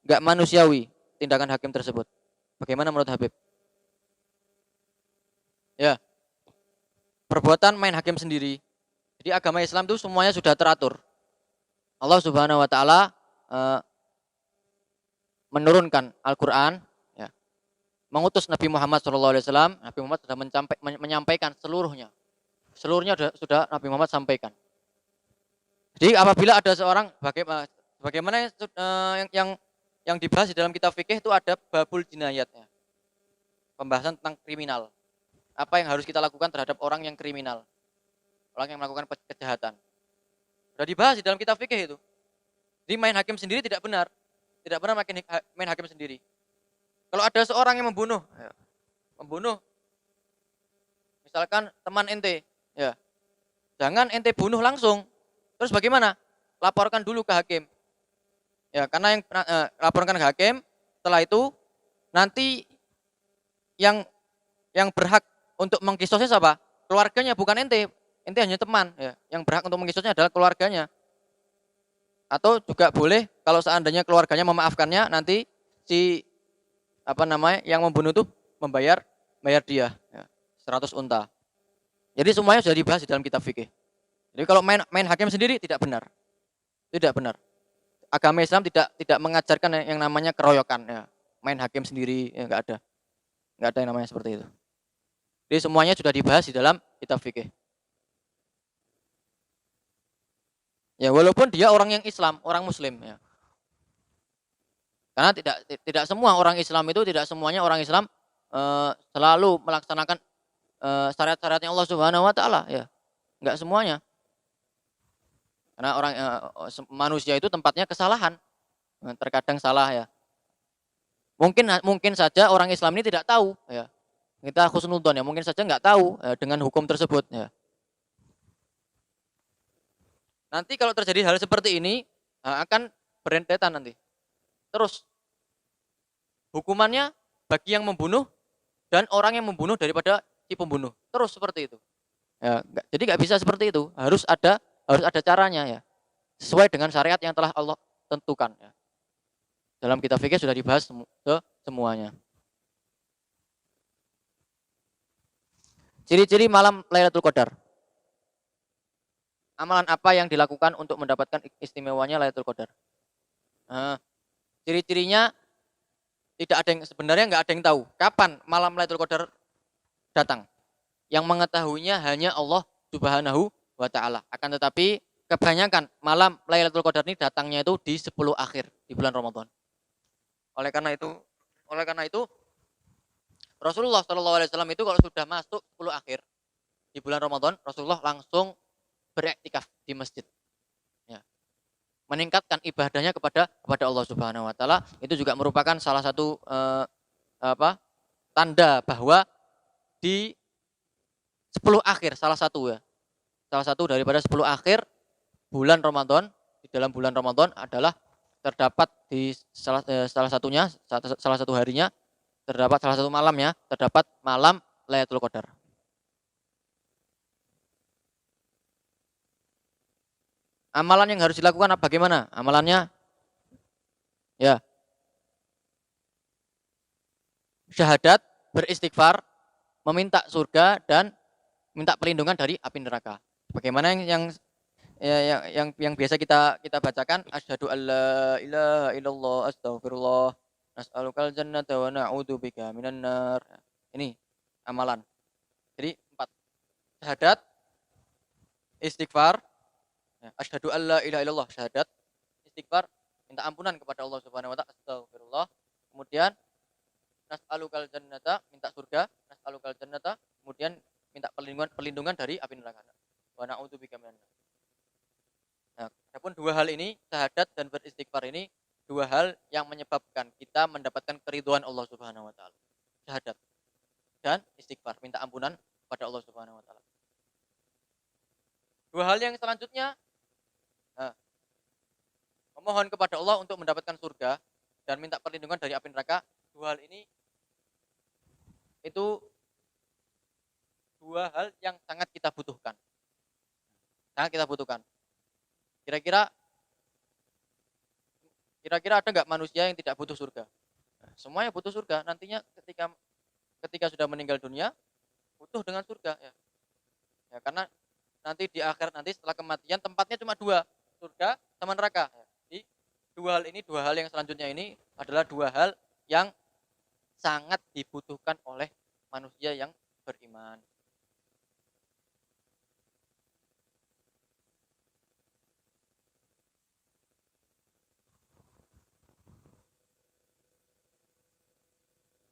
nggak manusiawi tindakan hakim tersebut. Bagaimana menurut Habib? Ya, perbuatan main hakim sendiri. Jadi agama Islam itu semuanya sudah teratur. Allah Subhanahu Wa Taala menurunkan Al-Quran, ya, mengutus Nabi Muhammad SAW. Nabi Muhammad sudah menyampaikan seluruhnya sudah Nabi Muhammad sampaikan. Jadi apabila ada seorang bagaimana yang dibahas di dalam kitab fikih itu ada babul jinayat, ya. Pembahasan tentang kriminal. Apa yang harus kita lakukan terhadap orang yang kriminal, orang yang melakukan kejahatan. Sudah dibahas di dalam kitab fikih itu. Jadi main hakim sendiri tidak benar main hakim sendiri. Kalau ada seorang yang membunuh, misalkan teman ente, ya, jangan ente bunuh langsung. Terus bagaimana? Laporkan dulu ke hakim. Ya, karena yang laporkan ke hakim, setelah itu nanti yang berhak untuk mengkisosnya siapa? Keluarganya, bukan ente. Ente hanya teman, ya. Yang berhak untuk mengkisosnya adalah keluarganya. Atau juga boleh kalau seandainya keluarganya memaafkannya, nanti si yang membunuh itu bayar dia, ya, 100 unta. Jadi semuanya sudah dibahas di dalam kitab fikih. Jadi kalau main hakim sendiri tidak benar. Tidak benar. Agama Islam tidak mengajarkan yang namanya keroyokan, ya. Main hakim sendiri, ya, enggak ada. Enggak ada yang namanya seperti itu. Jadi semuanya sudah dibahas di dalam kitab fikih. Ya, walaupun dia orang yang Islam, orang Muslim, ya. Karena tidak semua orang Islam itu, tidak semuanya orang Islam selalu melaksanakan syariat-syariatnya Allah Subhanahu Wa Taala, ya. Enggak semuanya. Karena manusia itu tempatnya kesalahan, terkadang salah, ya. Mungkin saja orang Islam ini tidak tahu, ya. Kita khusnudzon, ya, mungkin saja nggak tahu dengan hukum tersebut, ya. Nanti kalau terjadi hal seperti ini akan berentetan nanti. Terus hukumannya bagi yang membunuh dan orang yang membunuh daripada si pembunuh. Terus seperti itu. Ya, jadi nggak bisa seperti itu. Harus ada caranya, ya. Sesuai dengan syariat yang telah Allah tentukan, ya. Dalam kitab fikih sudah dibahas semuanya. Ciri-ciri malam Lailatul Qadar. Amalan apa yang dilakukan untuk mendapatkan istimewanya Lailatul Qadar? Ciri-cirinya sebenarnya nggak ada yang tahu kapan malam Lailatul Qadar datang. Yang mengetahuinya hanya Allah Subhanahu Wa Taala. Akan tetapi kebanyakan malam Lailatul Qadar ini datangnya itu di 10 akhir di bulan Ramadan. Oleh karena itu Rasulullah SAW itu kalau sudah masuk 10 akhir di bulan Ramadan, Rasulullah langsung beriktikaf di masjid, ya. Meningkatkan ibadahnya kepada Allah Subhanahu Wa Taala. Itu juga merupakan salah satu tanda bahwa di 10 akhir salah satu daripada 10 akhir bulan Ramadan, di dalam bulan Ramadan adalah terdapat di salah satu harinya, terdapat salah satu malamnya, terdapat malam Lailatul Qadar. Amalan yang harus dilakukan bagaimana? Amalannya, ya, syahadat, beristighfar, meminta surga dan minta perlindungan dari api neraka. Bagaimana yang biasa kita bacakan, asyhadu alla ilaha illallah astaghfirullah nas'alukal jannata wa na'udzubika minan nar. Ini amalan. Jadi 4. Syahadat, istighfar, ya, asyhadu alla ilaha illallah, syahadat, istighfar, minta ampunan kepada Allah Subhanahu Wa Taala, astagfirullah. Kemudian nas'alukal jannata, minta surga, nas'alukal jannata, kemudian minta perlindungan dari api neraka. Wa na'udzubika minan nar. Nah, adapun dua hal ini, syahadat dan beristighfar ini dua hal yang menyebabkan kita mendapatkan keridhaan Allah Subhanahu wa taala. Syahadat dan istighfar, minta ampunan pada Allah Subhanahu wa taala. Dua hal yang selanjutnya, nah, memohon kepada Allah untuk mendapatkan surga dan minta perlindungan dari api neraka. Dua hal ini itu dua hal yang sangat kita butuhkan. Sangat kita butuhkan. Kira-kira ada nggak manusia yang tidak butuh surga? Semuanya butuh surga. Nantinya ketika sudah meninggal dunia, butuh dengan surga. Ya, karena nanti di akhirat nanti setelah kematian tempatnya cuma dua, surga sama neraka. Jadi dua hal yang selanjutnya ini adalah dua hal yang sangat dibutuhkan oleh manusia yang beriman.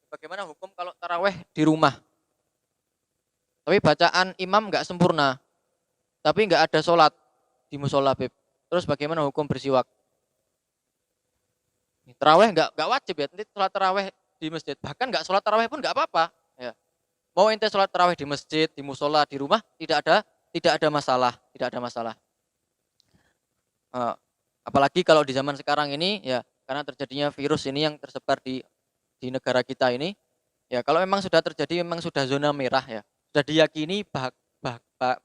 Bagaimana hukum kalau taraweh di rumah? Tapi bacaan imam nggak sempurna, tapi nggak ada sholat di musola, Beb. Terus bagaimana hukum bersiwak? Taraweh nggak wajib ya, nanti sholat taraweh di masjid. Bahkan nggak sholat taraweh pun nggak apa-apa. Ya. Mau ente sholat taraweh di masjid, di musola, di rumah, tidak ada masalah, tidak ada masalah. Apalagi kalau di zaman sekarang ini, ya karena terjadinya virus ini yang tersebar di negara kita ini, ya kalau memang sudah terjadi, memang sudah zona merah ya, sudah diyakini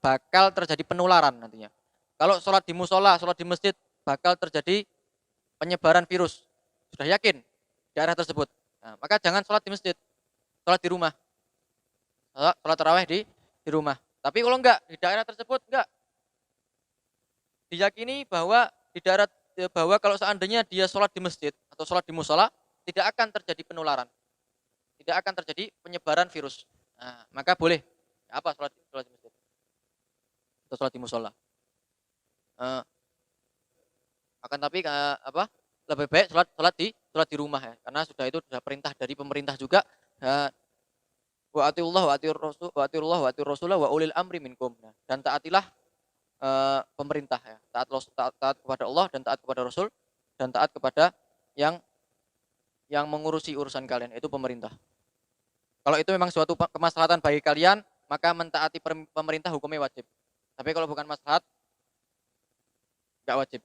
bakal terjadi penularan nantinya. Kalau sholat di musola, sholat di masjid, bakal terjadi penyebaran virus. Sudah yakin di daerah tersebut. Nah, maka jangan sholat di masjid, sholat di rumah. Sholat taraweh di rumah. Tapi kalau enggak, di daerah tersebut enggak. Diyakini bahwa kalau seandainya dia sholat di masjid atau sholat di musola, tidak akan terjadi penularan. Tidak akan terjadi penyebaran virus. Nah, maka boleh. Apa sholat di masjid? Atau sholat di musola. Akan tapi lebih baik sholat di rumah ya, karena sudah perintah dari pemerintah juga. Wa atiullah wa atiur rasul wa ulil amri minkum. Dan taatilah pemerintah ya, taat kepada Allah dan taat kepada Rasul dan taat kepada yang mengurusi urusan kalian, itu pemerintah. Kalau itu memang suatu kemaslahatan bagi kalian, maka mentaati pemerintah hukumnya wajib. Tapi kalau bukan maslahat, nggak wajib.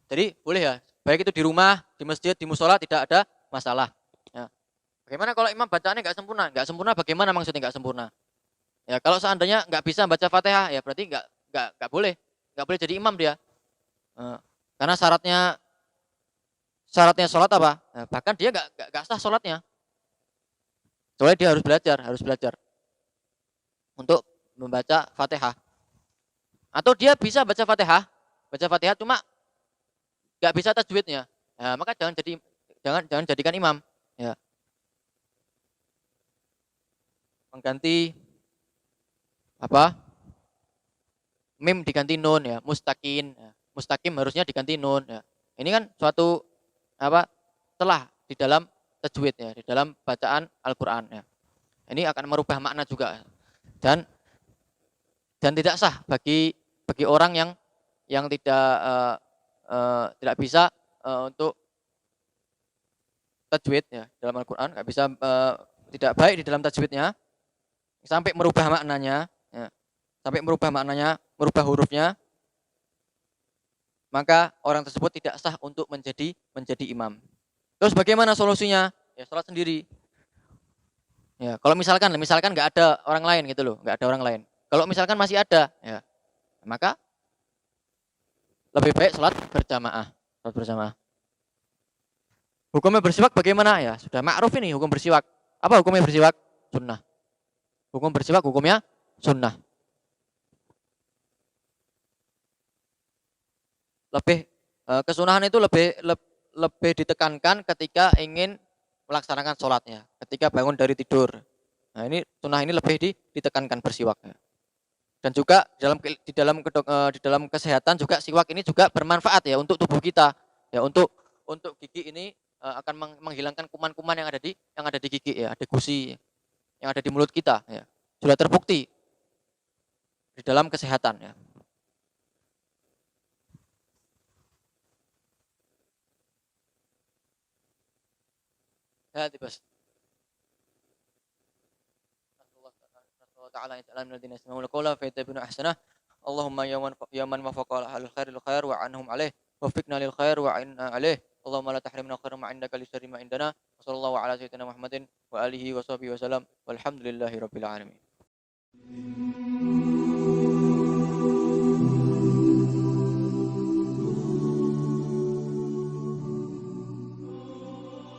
Jadi boleh ya, baik itu di rumah, di masjid, di musola, tidak ada masalah. Ya. Bagaimana kalau imam bacaannya nggak sempurna? Nggak sempurna bagaimana maksudnya nggak sempurna? Ya kalau seandainya nggak bisa baca Fatihah, ya berarti nggak boleh jadi imam dia. Karena syaratnya sholat apa? Nah, bahkan dia nggak sah sholatnya. Soalnya dia harus belajar untuk membaca Fatihah. Atau dia bisa baca Fatihah cuma nggak bisa tajwidnya. Nah, maka jangan jadikan imam. Ya. Mengganti mim diganti nun ya, mustaqim. Ya. Mustaqim harusnya diganti nun ya. Ini kan suatu celah di dalam tajwid ya, di dalam bacaan Al-Qur'an ya. Ini akan merubah makna juga. Dan tidak sah bagi orang yang tidak bisa untuk tajwid ya dalam Al-Qur'an, nggak bisa, tidak baik di dalam tajwidnya sampai merubah maknanya ya. Merubah hurufnya, maka orang tersebut tidak sah untuk menjadi imam. Terus bagaimana solusinya? Ya sholat sendiri. Ya, kalau misalkan nggak ada orang lain gitu loh, nggak ada orang lain. Kalau misalkan masih ada, ya maka lebih baik sholat berjamaah. Hukumnya bersiwak bagaimana? Ya sudah ma'ruf ini hukum bersiwak. Apa hukumnya bersiwak? Sunnah. Hukum bersiwak hukumnya sunnah. Kesunahan itu lebih ditekankan ketika ingin melaksanakan sholatnya, ketika bangun dari tidur. Nah ini sunnah ini lebih ditekankan bersiwak. Dan juga di dalam kesehatan juga siwak ini juga bermanfaat ya untuk tubuh kita. Ya untuk gigi ini akan menghilangkan kuman-kuman yang ada di gigi ya, ada gusi yang ada di mulut kita ya. Sudah terbukti di dalam kesehatan ya. Ya, bos. Ta'ala ta'ala min alladziina yastami'uuna al-qawla fayattabi'uuna ahsanah. Allahumma ya man wafaqa ahlal khair lil khair wa anhum alaih. Wafiqna lil khair wa inna alaih. Allahumma la tahrimna khairan ma indaka li syarri ma indana. Wa sallallahu ala sayyidina Muhammadin wa alihi wa sahbihi wa sallam. Walhamdulillahi rabbil alamin.